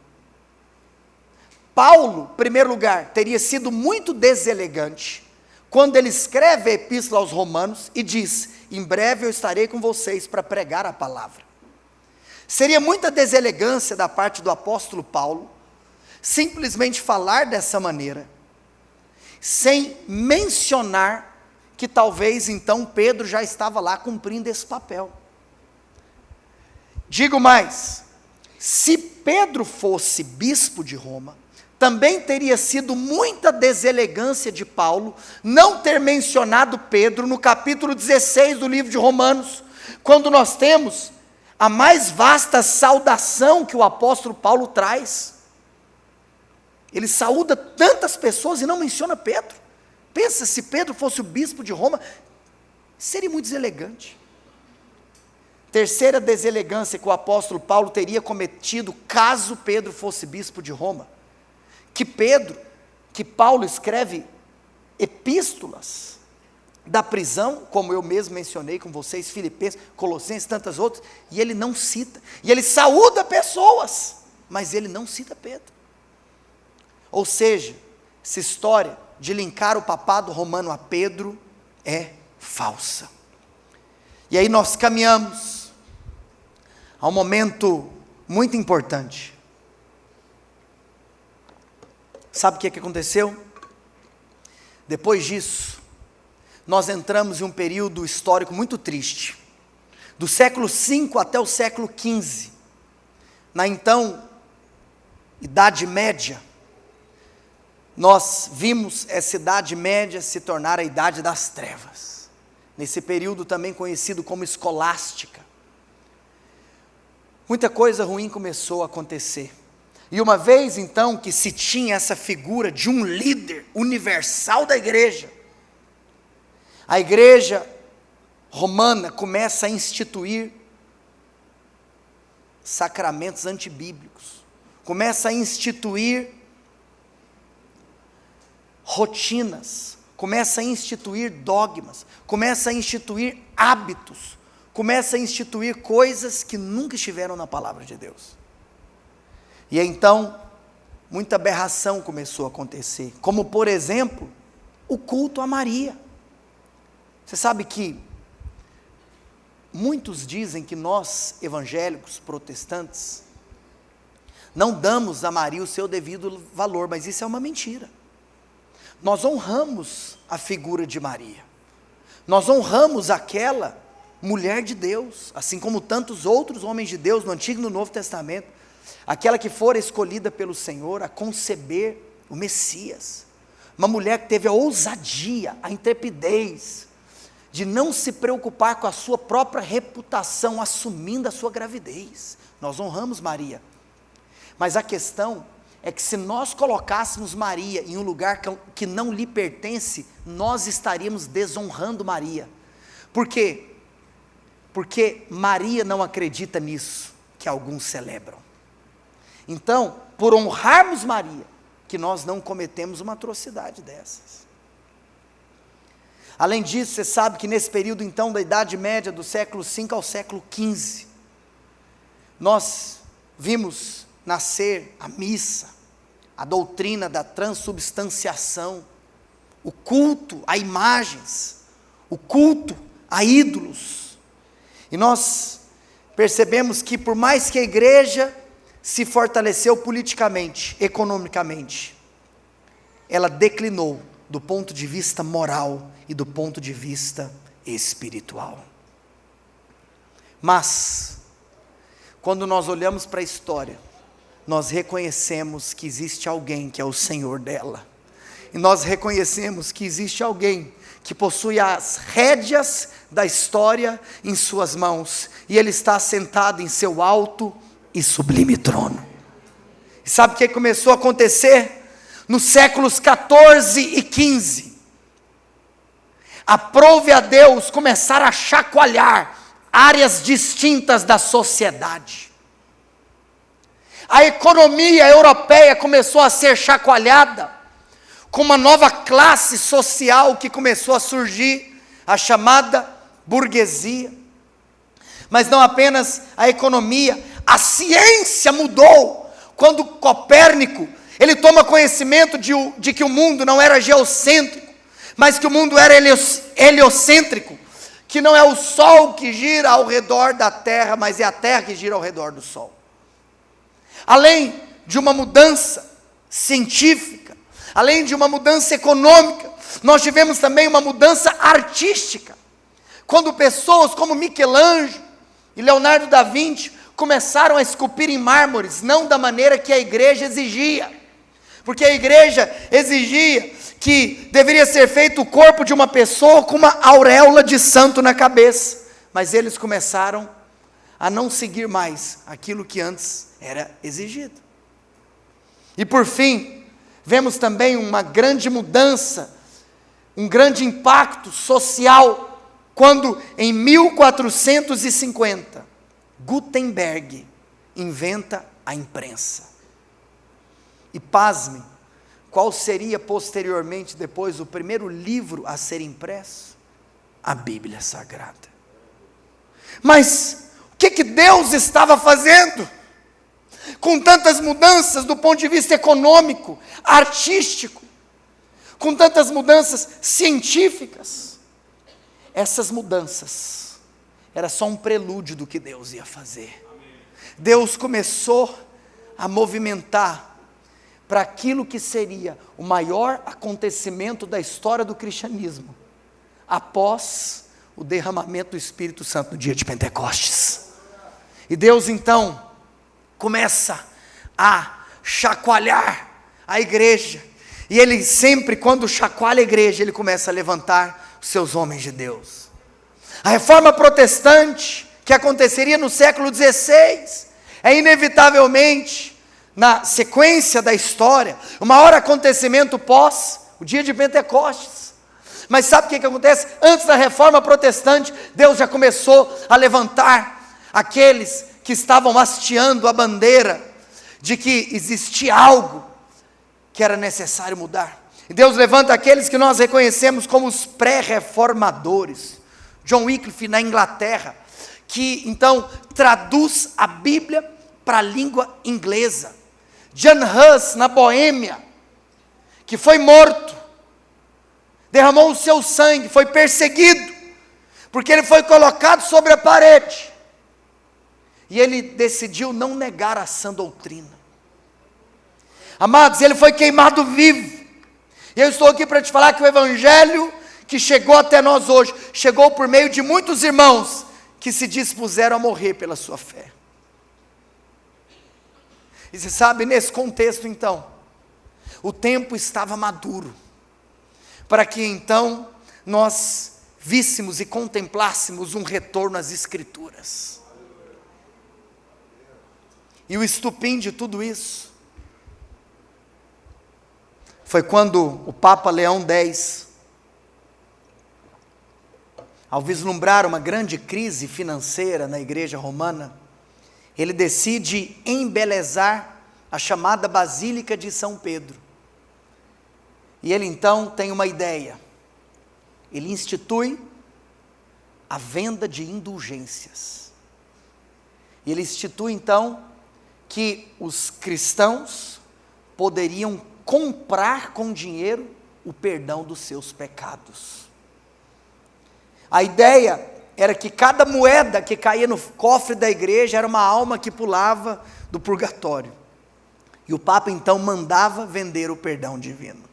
Speaker 1: Paulo, em primeiro lugar, teria sido muito deselegante quando ele escreve a epístola aos romanos e diz: em breve eu estarei com vocês para pregar a palavra. Seria muita deselegância da parte do apóstolo Paulo simplesmente falar dessa maneira, sem mencionar que talvez então Pedro já estava lá cumprindo esse papel. Digo mais, se Pedro fosse bispo de Roma, também teria sido muita deselegância de Paulo não ter mencionado Pedro no capítulo 16 do livro de Romanos, quando nós temos a mais vasta saudação que o apóstolo Paulo traz. Ele saúda tantas pessoas e não menciona Pedro. Pensa, se Pedro fosse o bispo de Roma, seria muito deselegante. Terceira deselegância que o apóstolo Paulo teria cometido caso Pedro fosse bispo de Roma. Que Paulo escreve epístolas da prisão, como eu mesmo mencionei com vocês, Filipenses, Colossenses, tantas outras, e ele não cita. E ele saúda pessoas, mas ele não cita Pedro. Ou seja, essa história de linkar o papado romano a Pedro é falsa. E aí nós caminhamos a um momento muito importante. Sabe o que aconteceu? Depois disso, nós entramos em um período histórico muito triste. Do século V até o século XV, na então Idade Média, nós vimos essa Idade Média se tornar a Idade das Trevas. Nesse período também conhecido como escolástica. Muita coisa ruim começou a acontecer. E uma vez então que se tinha essa figura de um líder universal da igreja, a igreja romana começa a instituir sacramentos antibíblicos, começa a instituir rotinas, começa a instituir dogmas, começa a instituir hábitos, começa a instituir coisas que nunca estiveram na palavra de Deus. E então, muita aberração começou a acontecer, como por exemplo, o culto a Maria. Você sabe que muitos dizem que nós, evangélicos, protestantes, não damos a Maria o seu devido valor, mas isso é uma mentira. Nós honramos a figura de Maria, nós honramos aquela mulher de Deus, assim como tantos outros homens de Deus no Antigo e no Novo Testamento, aquela que fora escolhida pelo Senhor a conceber o Messias, uma mulher que teve a ousadia, a intrepidez, de não se preocupar com a sua própria reputação, assumindo a sua gravidez. Nós honramos Maria, mas a questão é que se nós colocássemos Maria em um lugar que não lhe pertence, nós estaríamos desonrando Maria. Por quê? Porque Maria não acredita nisso que alguns celebram. Então, por honrarmos Maria, que nós não cometemos uma atrocidade dessas. Além disso, você sabe que nesse período então da Idade Média, do século V ao século XV, nós vimos nascer a missa, a doutrina da transubstanciação, o culto a imagens, o culto a ídolos. E nós percebemos que por mais que a igreja se fortaleceu politicamente, economicamente, ela declinou do ponto de vista moral e do ponto de vista espiritual. Mas, quando nós olhamos para a história, nós reconhecemos que existe alguém que é o Senhor dela, e nós reconhecemos que existe alguém que possui as rédeas da história em suas mãos, e Ele está sentado em seu alto e sublime trono. E sabe o que começou a acontecer? Nos séculos 14 e 15, aprove a Deus começar a chacoalhar áreas distintas da sociedade. A economia europeia começou a ser chacoalhada, com uma nova classe social que começou a surgir, a chamada burguesia. Mas não apenas a economia, a ciência mudou. Quando Copérnico, ele toma conhecimento de que o mundo não era geocêntrico, mas que o mundo era heliocêntrico, que não é o Sol que gira ao redor da Terra, mas é a Terra que gira ao redor do Sol. Além de uma mudança científica, além de uma mudança econômica, nós tivemos também uma mudança artística. Quando pessoas como Michelangelo e Leonardo da Vinci começaram a esculpir em mármores, não da maneira que a igreja exigia, porque a igreja exigia que deveria ser feito o corpo de uma pessoa com uma auréola de santo na cabeça, mas eles começaram a não seguir mais aquilo que antes era exigido. E por fim, vemos também uma grande mudança, um grande impacto social, quando em 1450, Gutenberg inventa a imprensa. E pasme, qual seria posteriormente, depois, o primeiro livro a ser impresso? A Bíblia Sagrada. Mas o que Deus estava fazendo? Com tantas mudanças do ponto de vista econômico, artístico, com tantas mudanças científicas, essas mudanças era só um prelúdio do que Deus ia fazer. Deus começou a movimentar para aquilo que seria o maior acontecimento da história do cristianismo, após o derramamento do Espírito Santo no dia de Pentecostes. E Deus então começa a chacoalhar a igreja, e Ele sempre, quando chacoalha a igreja, Ele começa a levantar os seus homens de Deus. A reforma protestante, que aconteceria no século XVI, é inevitavelmente, na sequência da história, o maior acontecimento pós o dia de Pentecostes. Mas sabe o que acontece? Antes da reforma protestante, Deus já começou a levantar aqueles que estavam hasteando a bandeira de que existia algo que era necessário mudar. E Deus levanta aqueles que nós reconhecemos como os pré-reformadores. John Wycliffe na Inglaterra, que então traduz a Bíblia para a língua inglesa. Jan Hus na Boêmia, que foi morto, derramou o seu sangue, foi perseguido, porque ele foi colocado sobre a parede, e ele decidiu não negar a sã doutrina. Amados, ele foi queimado vivo, e eu estou aqui para te falar que o Evangelho que chegou até nós hoje, chegou por meio de muitos irmãos, que se dispuseram a morrer pela sua fé. E você sabe, nesse contexto então, o tempo estava maduro, para que então nós víssemos e contemplássemos um retorno às Escrituras. E o estupim de tudo isso, foi quando o Papa Leão X, ao vislumbrar uma grande crise financeira na igreja romana, ele decide embelezar a chamada Basílica de São Pedro. E ele então tem uma ideia. Ele institui a venda de indulgências. E ele institui então que os cristãos poderiam comprar com dinheiro o perdão dos seus pecados. A ideia era que cada moeda que caía no cofre da igreja era uma alma que pulava do purgatório. E o Papa então mandava vender o perdão divino.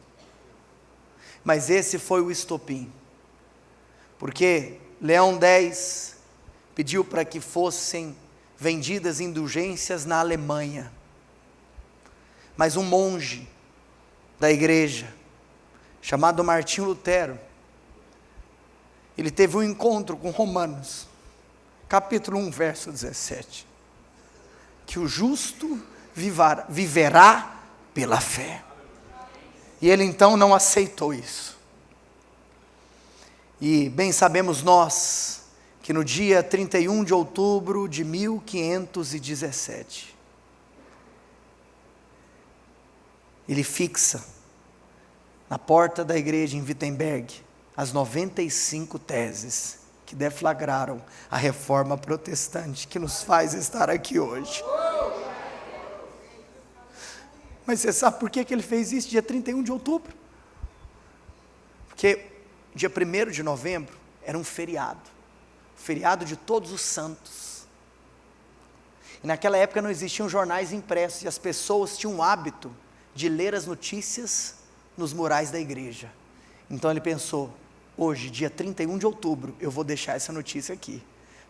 Speaker 1: Mas esse foi o estopim. Porque Leão X pediu para que fossem vendidas indulgências na Alemanha. Mas um monge da igreja, chamado Martinho Lutero, ele teve um encontro com Romanos, capítulo 1, verso 17, que o justo viverá pela fé. E ele então não aceitou isso. E bem sabemos nós, que no dia 31 de outubro de 1517, ele fixa na porta da igreja em Wittenberg, as 95 teses que deflagraram a reforma protestante que nos faz estar aqui hoje. Mas você sabe por que ele fez isso dia 31 de outubro? Porque dia 1º de novembro era um feriado de todos os santos. E naquela época não existiam jornais impressos, e as pessoas tinham o hábito de ler as notícias nos murais da igreja. Então ele pensou, hoje, dia 31 de outubro, eu vou deixar essa notícia aqui,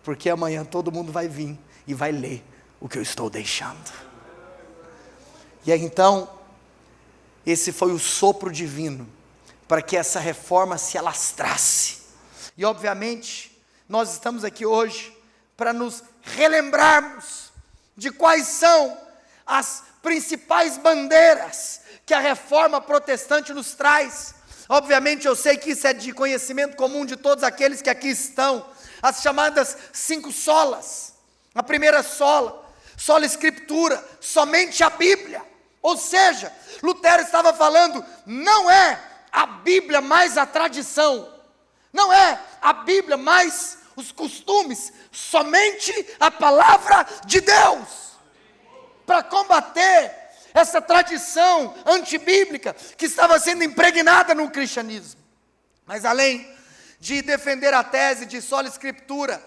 Speaker 1: porque amanhã todo mundo vai vir e vai ler o que eu estou deixando. E aí então, esse foi o sopro divino, para que essa reforma se alastrasse. E obviamente, nós estamos aqui hoje, para nos relembrarmos, de quais são as principais bandeiras, que a reforma protestante nos traz. Obviamente eu sei que isso é de conhecimento comum de todos aqueles que aqui estão, as chamadas 5 solas. A primeira sola escritura, somente a Bíblia. Ou seja, Lutero estava falando, não é a Bíblia mais a tradição, não é a Bíblia mais os costumes, somente a palavra de Deus, para combater essa tradição antibíblica que estava sendo impregnada no cristianismo. Mas além de defender a tese de sola escritura,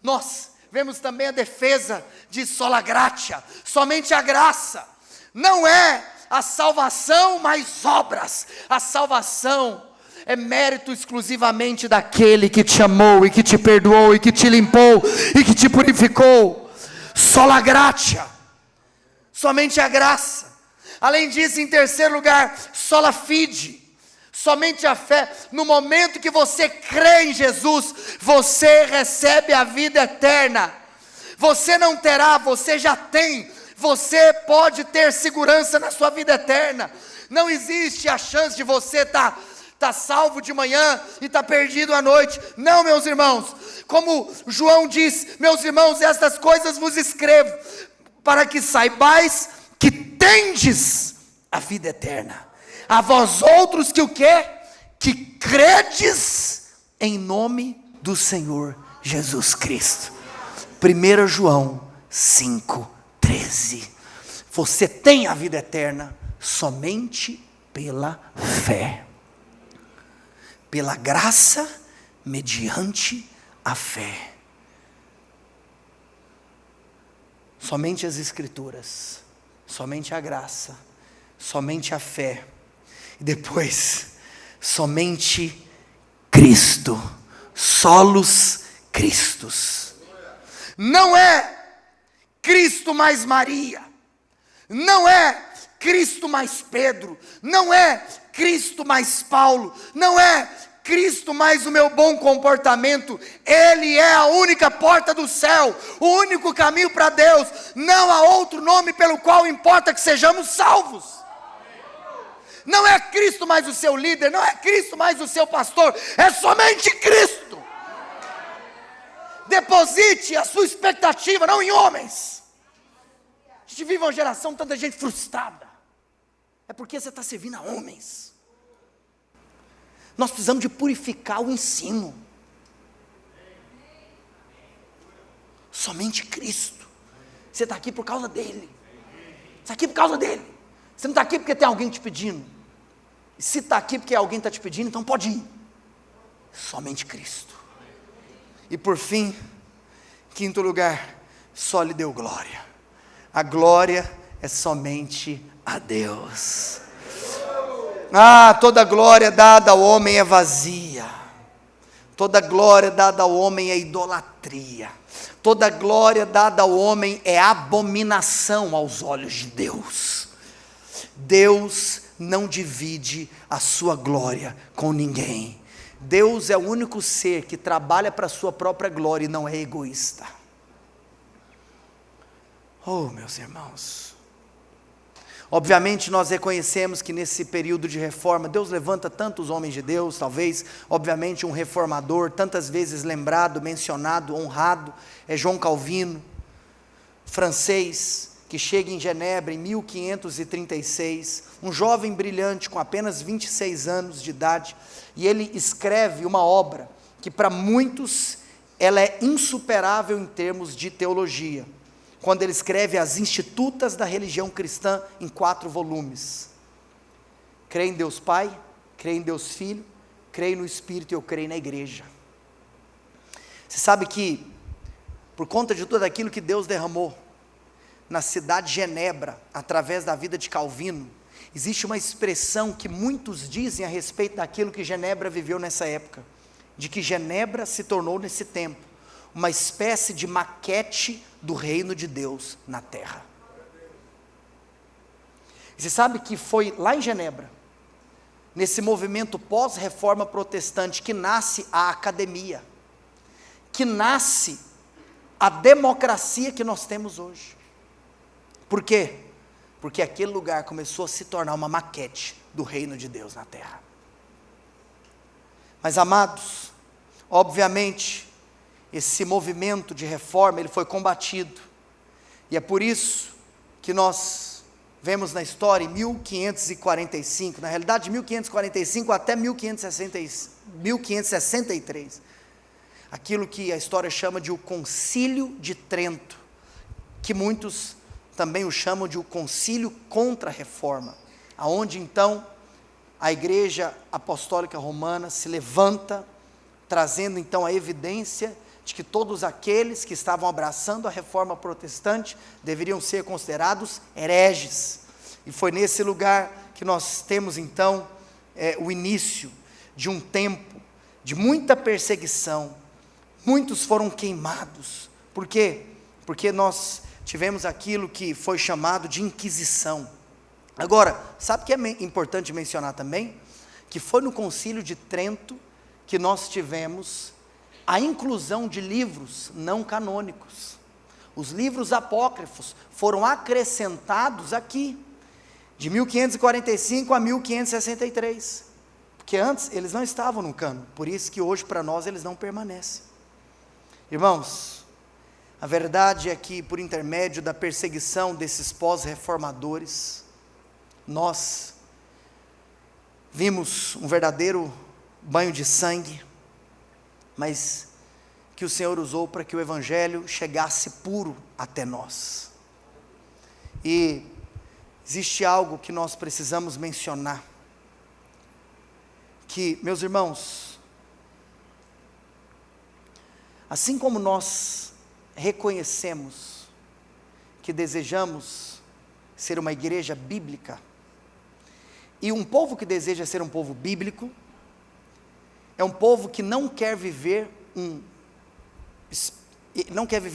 Speaker 1: nós vemos também a defesa de sola gratia, somente a graça. Não é a salvação mais obras, a salvação é mérito exclusivamente daquele que te amou e que te perdoou e que te limpou e que te purificou. Sola gratia, somente a graça. Além disso, em terceiro lugar, sola fide, somente a fé. No momento que você crê em Jesus, você recebe a vida eterna. Você não terá, você já tem. Você pode ter segurança na sua vida eterna. Não existe a chance de você estar salvo de manhã e estar perdido à noite. Não, meus irmãos. Como João diz, meus irmãos, estas coisas vos escrevo, para que saibais que tendes a vida eterna. A vós outros que o quê? Que credes em nome do Senhor Jesus Cristo. 1 João 5:13. Você tem a vida eterna somente pela fé, pela graça, mediante a fé. Somente as Escrituras, somente a graça, somente a fé, e depois, somente Cristo, solos Christus. Não é Cristo mais Maria, não é Cristo mais Pedro, não é Cristo mais Paulo, não é Cristo mais o meu bom comportamento. Ele é a única porta do céu, o único caminho para Deus. Não há outro nome pelo qual importa que sejamos salvos. Não é Cristo mais o seu líder, não é Cristo mais o seu pastor, é somente Cristo. Deposite a sua expectativa não em homens. A gente vive uma geração, tanta gente frustrada, é porque você está servindo a homens. Nós precisamos de purificar o ensino. Somente Cristo. Você está aqui por causa dele. Você está aqui por causa dele. Você não está aqui porque tem alguém te pedindo. E se está aqui porque alguém está te pedindo, então pode ir. Somente Cristo. E por fim, quinto lugar, só lhe deu glória. A glória é somente a Deus. Toda glória dada ao homem é vazia. Toda glória dada ao homem é idolatria. Toda glória dada ao homem é abominação aos olhos de Deus. Deus não divide a sua glória com ninguém. Deus é o único ser que trabalha para a sua própria glória e não é egoísta. Oh, meus irmãos. Obviamente nós reconhecemos que nesse período de reforma, Deus levanta tantos homens de Deus, talvez, obviamente um reformador, tantas vezes lembrado, mencionado, honrado, é João Calvino, francês, que chega em Genebra em 1536, um jovem brilhante com apenas 26 anos de idade, e ele escreve uma obra que para muitos ela é insuperável em termos de teologia, quando ele escreve as Institutas da Religião Cristã em 4 volumes. Creio em Deus Pai, creio em Deus Filho, creio no Espírito e eu creio na igreja. Você sabe que, por conta de tudo aquilo que Deus derramou na cidade de Genebra, através da vida de Calvino, existe uma expressão que muitos dizem a respeito daquilo que Genebra viveu nessa época, de que Genebra se tornou nesse tempo uma espécie de maquete do reino de Deus na terra. Você sabe que foi lá em Genebra, nesse movimento pós-reforma protestante, que nasce a academia, que nasce a democracia que nós temos hoje. Por quê? Porque aquele lugar começou a se tornar uma maquete do reino de Deus na terra. Mas amados, obviamente, esse movimento de reforma, ele foi combatido, e é por isso que nós vemos na história, em 1545, na realidade de 1545 até 1563, aquilo que a história chama de o Concílio de Trento, que muitos também o chamam de o Concílio contra a Reforma, aonde então a Igreja Apostólica Romana se levanta, trazendo então a evidência de que todos aqueles que estavam abraçando a Reforma Protestante deveriam ser considerados hereges. E foi nesse lugar que nós temos então o início de um tempo de muita perseguição. Muitos foram queimados. Por quê? Porque nós tivemos aquilo que foi chamado de Inquisição. Agora, sabe o que é importante mencionar também? Que foi no Concílio de Trento que nós tivemos a inclusão de livros não canônicos. Os livros apócrifos foram acrescentados aqui, de 1545 a 1563, porque antes eles não estavam no cânon, por isso que hoje para nós eles não permanecem. Irmãos, a verdade é que por intermédio da perseguição desses pós-reformadores, nós vimos um verdadeiro banho de sangue, mas que o Senhor usou para que o Evangelho chegasse puro até nós. E existe algo que nós precisamos mencionar, que, meus irmãos, assim como nós reconhecemos que desejamos ser uma igreja bíblica, e um povo que deseja ser um povo bíblico, é um povo que não quer viver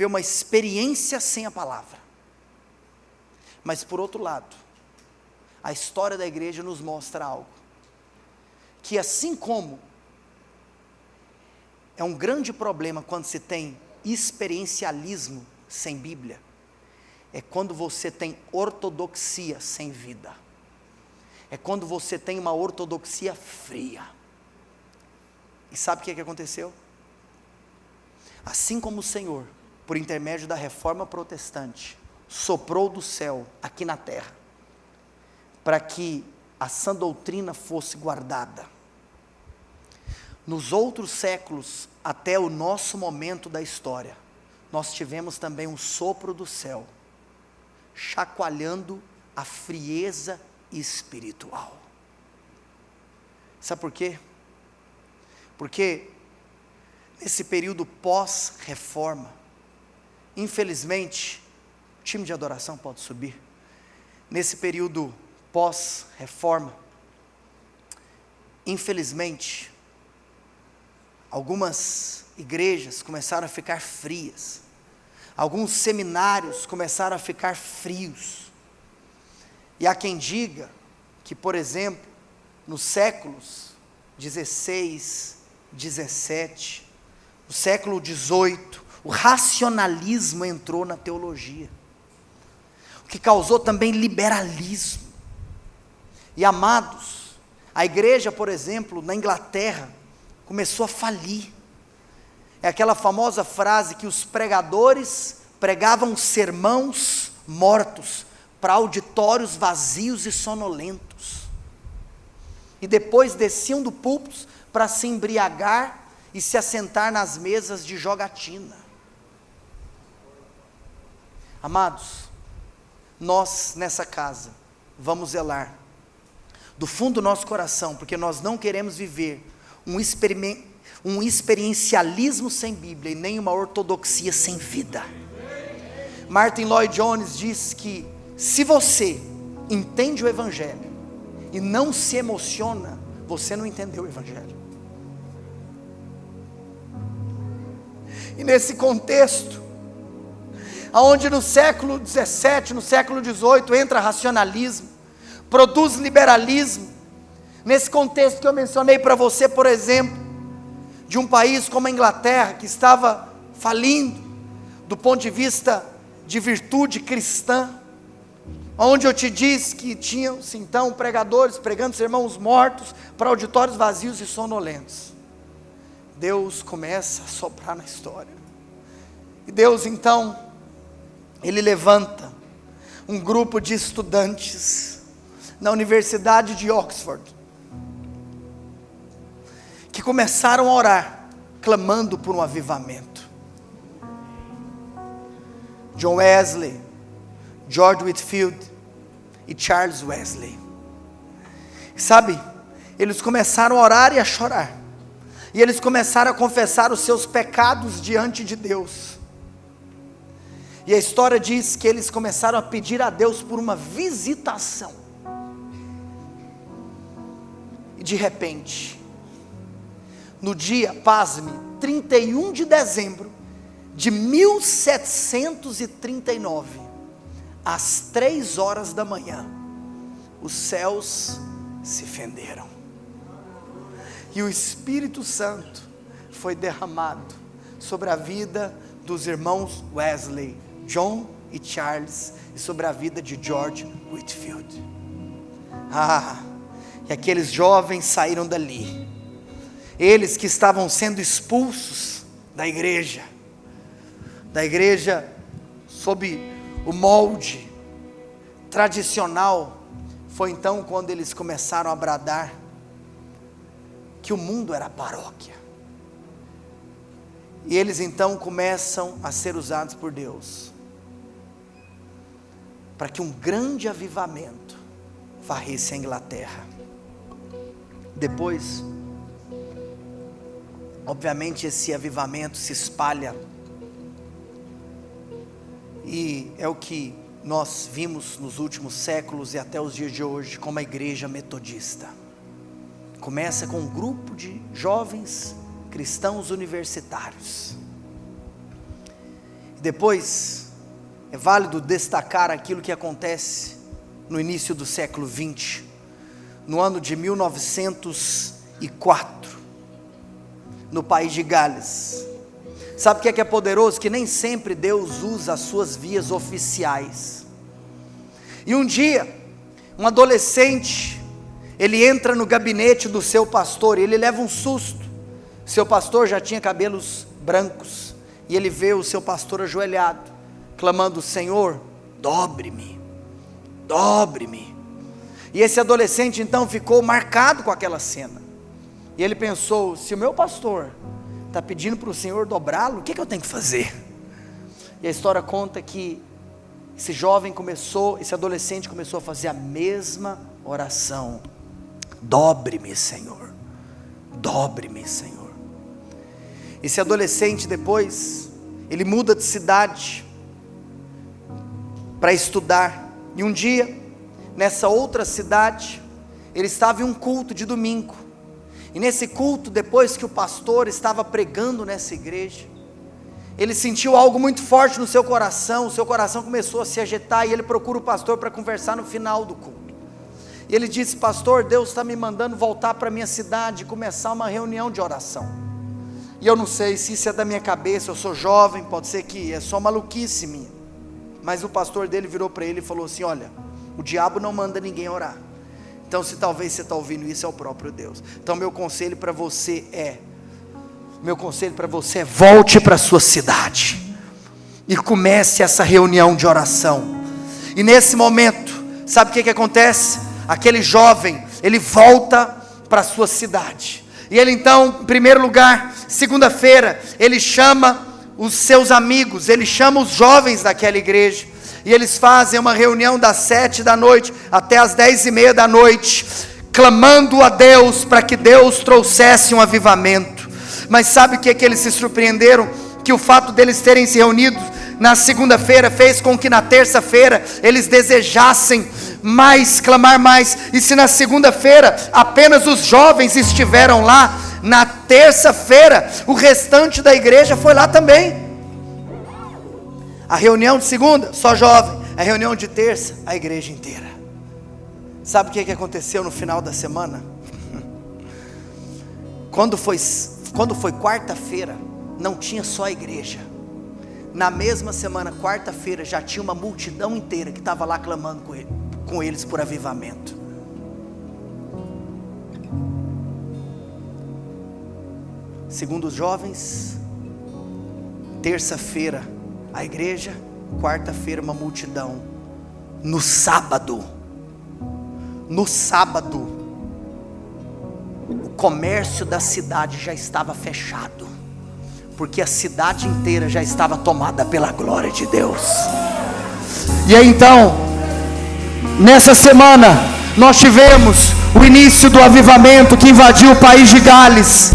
Speaker 1: uma experiência sem a palavra. Mas por outro lado, a história da igreja nos mostra algo, que assim como é um grande problema quando se tem experiencialismo sem Bíblia, é quando você tem ortodoxia sem vida, é quando você tem uma ortodoxia fria. E sabe o que aconteceu? Assim como o Senhor, por intermédio da reforma protestante, soprou do céu aqui na terra, para que a sã doutrina fosse guardada, nos outros séculos, até o nosso momento da história, nós tivemos também um sopro do céu, chacoalhando a frieza espiritual. Sabe por quê? Porque nesse período pós-reforma, infelizmente, o time de adoração pode subir, nesse período pós-reforma, infelizmente, algumas igrejas começaram a ficar frias, alguns seminários começaram a ficar frios, e há quem diga que, por exemplo, nos séculos 16, 17, no século 18, o racionalismo entrou na teologia, o que causou também liberalismo. E amados, a igreja, por exemplo, na Inglaterra, começou a falir. É aquela famosa frase que os pregadores pregavam sermãos mortos para auditórios vazios e sonolentos. E depois desciam do púlpito para se embriagar e se assentar nas mesas de jogatina. Amados, nós nessa casa vamos zelar do fundo do nosso coração, porque nós não queremos viver um experiencialismo sem Bíblia e nem uma ortodoxia sem vida. Martin Lloyd Jones diz que se você entende o Evangelho e não se emociona, você não entendeu o Evangelho. E nesse contexto, onde no século XVII, no século XVIII entra racionalismo, produz liberalismo, nesse contexto que eu mencionei para você, por exemplo, de um país como a Inglaterra, que estava falindo, do ponto de vista de virtude cristã, onde eu te disse que tinham-se então pregadores pregando sermões mortos para auditórios vazios e sonolentos. Deus começa a soprar na história, e Deus então, Ele levanta um grupo de estudantes na Universidade de Oxford, que começaram a orar, clamando por um avivamento. John Wesley, George Whitefield e Charles Wesley. Sabe, eles começaram a orar e a chorar, e eles começaram a confessar os seus pecados diante de Deus. E a história diz que eles começaram a pedir a Deus por uma visitação. E de repente, no dia, pasme, 31 de dezembro de 1739, às 3 horas da manhã, os céus se fenderam. E o Espírito Santo foi derramado sobre a vida dos irmãos Wesley, John e Charles, e sobre a vida de George Whitefield. E aqueles jovens saíram dali, eles que estavam sendo expulsos da igreja sob o molde tradicional. Foi então quando eles começaram a bradar que o mundo era paróquia, e eles então começam a ser usados por Deus, para que um grande avivamento varresse a Inglaterra. Depois, obviamente, esse avivamento se espalha, e é o que nós vimos nos últimos séculos e até os dias de hoje, como a igreja metodista. Começa com um grupo de jovens cristãos universitários. Depois, é válido destacar aquilo que acontece no início do século XX, no ano de 1904, no país de Gales. Sabe o que é poderoso? Que nem sempre Deus usa as suas vias oficiais. E um dia, um adolescente, ele entra no gabinete do seu pastor, e ele leva um susto. Seu pastor já tinha cabelos brancos, e ele vê o seu pastor ajoelhado, clamando: Senhor, dobre-me, dobre-me. E esse adolescente então ficou marcado com aquela cena, e ele pensou: se o meu pastor está pedindo para o Senhor dobrá-lo, o que eu tenho que fazer? E a história conta que esse adolescente começou a fazer a mesma oração: dobre-me, Senhor, dobre-me, Senhor. Esse adolescente depois, ele muda de cidade para estudar, e um dia, nessa outra cidade, ele estava em um culto de domingo, e nesse culto, depois que o pastor estava pregando nessa igreja, ele sentiu algo muito forte no seu coração, o seu coração começou a se agitar, e ele procura o pastor para conversar no final do culto. E ele disse: pastor, Deus está me mandando voltar para a minha cidade e começar uma reunião de oração. E eu não sei se isso é da minha cabeça, eu sou jovem, pode ser que é só maluquice minha. Mas o pastor dele virou para ele e falou assim: olha, o diabo não manda ninguém orar. Então, se talvez você está ouvindo isso, é o próprio Deus. Então, meu conselho para você é: volte para a sua cidade e comece essa reunião de oração. E nesse momento, sabe o que acontece? Aquele jovem, ele volta para a sua cidade. E ele então, em primeiro lugar, segunda-feira, ele chama os seus amigos, ele chama os jovens daquela igreja. E eles fazem uma reunião das 7 da noite até as 10:30 da noite, clamando a Deus para que Deus trouxesse um avivamento. Mas sabe o que eles se surpreenderam? Que o fato deles terem se reunido na segunda-feira fez com que na terça-feira eles desejassem mais, clamar mais. E se na segunda-feira apenas os jovens estiveram lá, na terça-feira o restante da igreja foi lá também. A reunião de segunda, só jovem. A reunião de terça, a igreja inteira. Sabe o que aconteceu no final da semana? Quando foi quarta-feira, não tinha só a igreja. Na mesma semana, quarta-feira, já tinha uma multidão inteira que estava lá clamando com eles por avivamento. Segundo os jovens, terça-feira a igreja, quarta-feira uma multidão. No sábado, o comércio da cidade já estava fechado, porque a cidade inteira já estava tomada pela glória de Deus. E aí então, nessa semana, nós tivemos o início do avivamento que invadiu o país de Gales.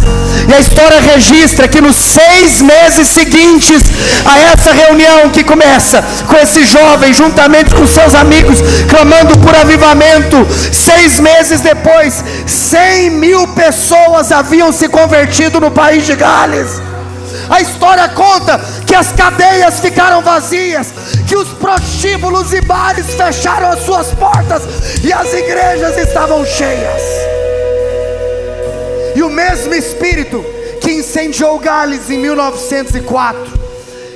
Speaker 1: E a história registra que nos 6 meses seguintes a essa reunião que começa com esse jovem juntamente com seus amigos clamando por avivamento, 6 meses depois 100.000 pessoas haviam se convertido no país de Gales. A história conta que as cadeias ficaram vazias, que os prostíbulos e bares fecharam as suas portas e as igrejas estavam cheias. E o mesmo Espírito que incendiou Gales em 1904,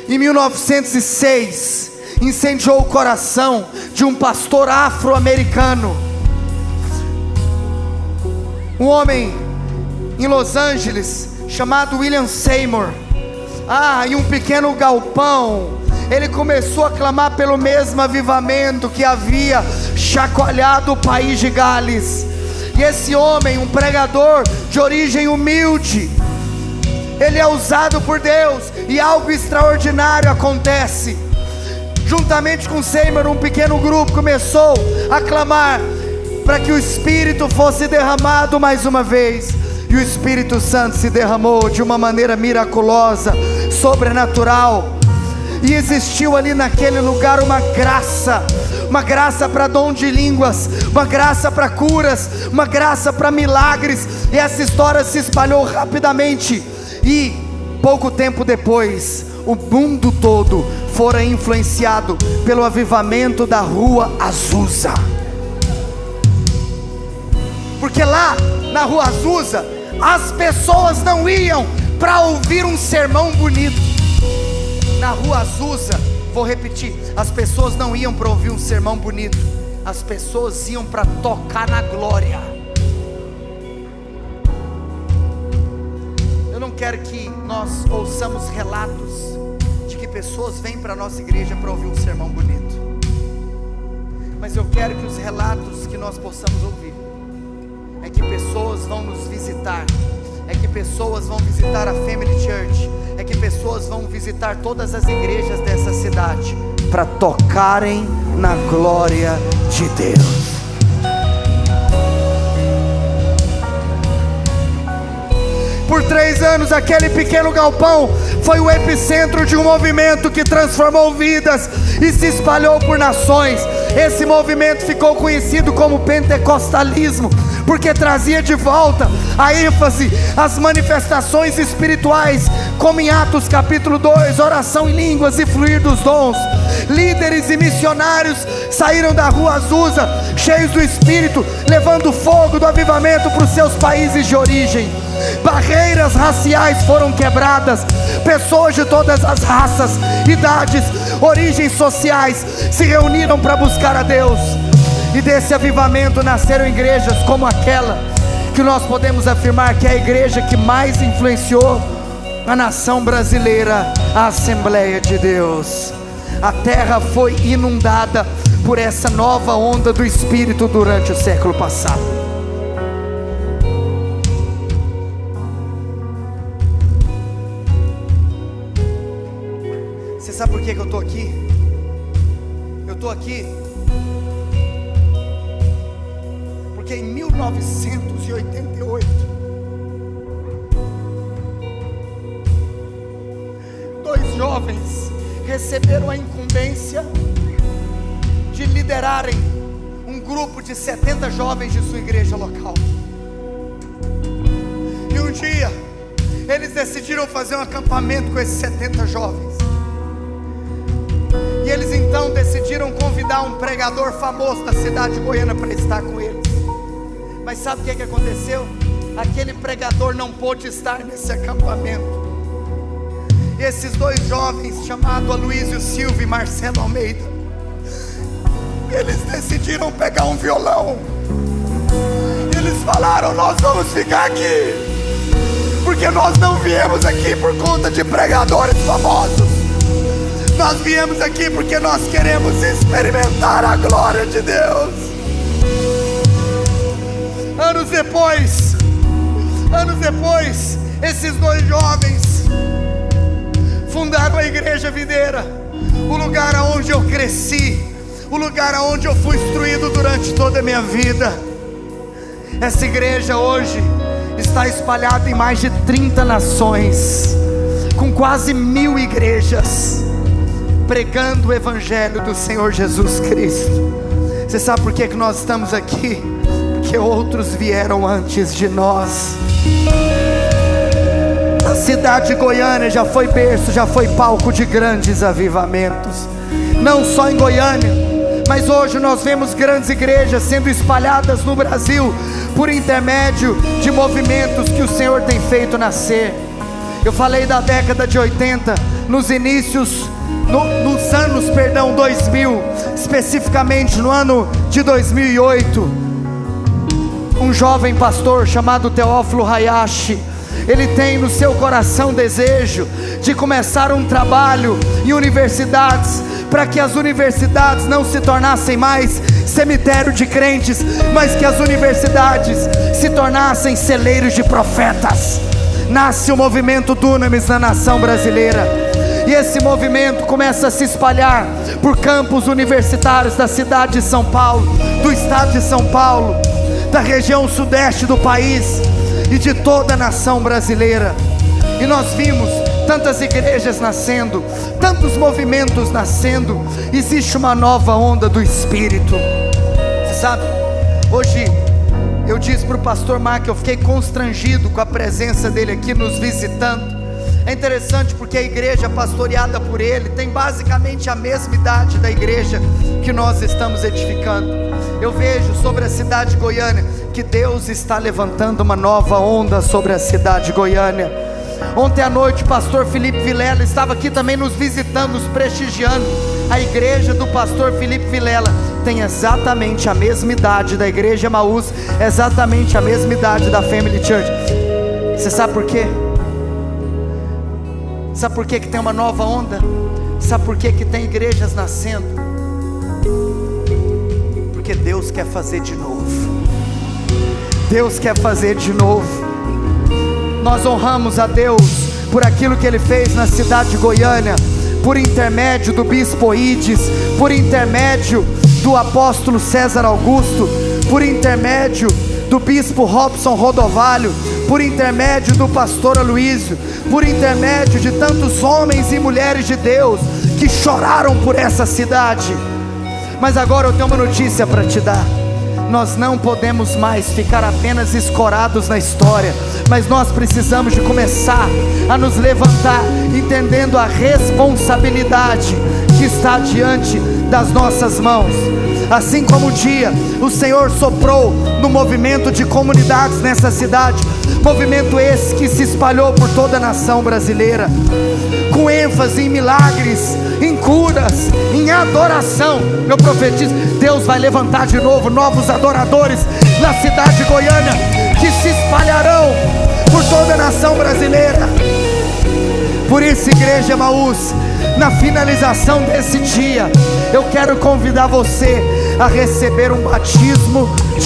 Speaker 1: em 1906, incendiou o coração de um pastor afro-americano, um homem em Los Angeles chamado William Seymour. Em um pequeno galpão, ele começou a clamar pelo mesmo avivamento que havia chacoalhado o país de Gales. E esse homem, um pregador de origem humilde, ele é usado por Deus e algo extraordinário acontece. Juntamente com Seymour, um pequeno grupo começou a clamar para que o Espírito fosse derramado mais uma vez. E o Espírito Santo se derramou de uma maneira miraculosa, sobrenatural. E existiu ali naquele lugar uma graça para dom de línguas, uma graça para curas, uma graça para milagres. E essa história se espalhou rapidamente. E pouco tempo depois, o mundo todo fora influenciado pelo avivamento da Rua Azusa. Porque lá na Rua Azusa, as pessoas não iam para ouvir um sermão bonito. Na Rua Azusa, vou repetir, as pessoas não iam para ouvir um sermão bonito, as pessoas iam para tocar na glória. Eu não quero que nós ouçamos relatos de que pessoas vêm para a nossa igreja para ouvir um sermão bonito, mas eu quero que os relatos que nós possamos ouvir é que pessoas vão nos visitar, é que pessoas vão visitar a Family Church, é que pessoas vão visitar todas as igrejas dessa cidade para tocarem na glória de Deus. Por 3 anos aquele pequeno galpão foi o epicentro de um movimento que transformou vidas e se espalhou por nações. Esse movimento ficou conhecido como pentecostalismo, porque trazia de volta a ênfase às manifestações espirituais, como em Atos capítulo 2, oração em línguas e fluir dos dons. Líderes e missionários saíram da Rua Azusa cheios do Espírito, levando fogo do avivamento para os seus países de origem. Barreiras raciais foram quebradas, pessoas de todas as raças, idades, origens sociais se reuniram para buscar a Deus. E desse avivamento nasceram igrejas como aquela que nós podemos afirmar que é a igreja que mais influenciou a nação brasileira, a Assembleia de Deus. A terra foi inundada por essa nova onda do Espírito durante o século passado. Você sabe por que eu estou aqui? Eu estou aqui porque em 1988 dois jovens receberam a incumbência de liderarem um grupo de 70 jovens de sua igreja local. E um dia eles decidiram fazer um acampamento com esses 70 jovens. E eles então decidiram convidar um pregador famoso da cidade de Goiânia para estar com eles. Mas sabe o que aconteceu? Aquele pregador não pôde estar nesse acampamento. E esses dois jovens, chamados Aloysio Silva e Marcelo Almeida, eles decidiram pegar um violão. Eles falaram: nós vamos ficar aqui, porque nós não viemos aqui por conta de pregadores famosos. Nós viemos aqui porque nós queremos experimentar a glória de Deus. Anos depois, esses dois jovens fundaram a Igreja Videira, o lugar onde eu cresci, o lugar onde eu fui instruído durante toda a minha vida. Essa igreja hoje está espalhada em mais de 30 nações, com quase 1000 igrejas, pregando o Evangelho do Senhor Jesus Cristo. Você sabe por que nós estamos aqui? Porque outros vieram antes de nós. A cidade de Goiânia já foi berço, já foi palco de grandes avivamentos. Não só em Goiânia, mas hoje nós vemos grandes igrejas sendo espalhadas no Brasil, por intermédio de movimentos que o Senhor tem feito nascer. Eu falei da década de 80, nos inícios, nos anos 2000, especificamente no ano de 2008, um jovem pastor chamado Teófilo Hayashi, ele tem no seu coração desejo de começar um trabalho em universidades, para que as universidades não se tornassem mais cemitério de crentes, mas que as universidades se tornassem celeiros de profetas. Nasce o movimento Dunamis na nação brasileira, e esse movimento começa a se espalhar por campos universitários da cidade de São Paulo, do estado de São Paulo, da região sudeste do país e de toda a nação brasileira. E nós vimos tantas igrejas nascendo, tantos movimentos nascendo. Existe uma nova onda do Espírito. Você sabe, hoje eu disse para o pastor Mark que eu fiquei constrangido com a presença dele aqui nos visitando. É interessante porque a igreja pastoreada por ele tem basicamente a mesma idade da igreja que nós estamos edificando. Eu vejo sobre a cidade de Goiânia que Deus está levantando uma nova onda sobre a cidade de Goiânia. Ontem à noite o pastor Felipe Vilela estava aqui também nos visitando, nos prestigiando. A igreja do pastor Felipe Vilela tem exatamente a mesma idade da igreja Emaús, exatamente a mesma idade da Family Church. Você sabe por quê? Sabe por que tem uma nova onda? Sabe por que tem igrejas nascendo? Porque Deus quer fazer de novo. Deus quer fazer de novo. Nós honramos a Deus por aquilo que Ele fez na cidade de Goiânia, por intermédio do bispo Ides, por intermédio do apóstolo César Augusto, por intermédio do bispo Robson Rodovalho, por intermédio do pastor Aloysio, por intermédio de tantos homens e mulheres de Deus que choraram por essa cidade. Mas agora eu tenho uma notícia para te dar. Nós não podemos mais ficar apenas escorados na história, mas nós precisamos de começar a nos levantar, entendendo a responsabilidade que está diante das nossas mãos. Assim como um dia o Senhor soprou no movimento de comunidades nessa cidade, movimento esse que se espalhou por toda a nação brasileira, com ênfase em milagres, em curas, em adoração. Eu profetizo, Deus vai levantar de novo novos adoradores na cidade de Goiânia, que se espalharão por toda a nação brasileira. Por isso, igreja Emaús, na finalização desse dia, eu quero convidar você a receber um batismo de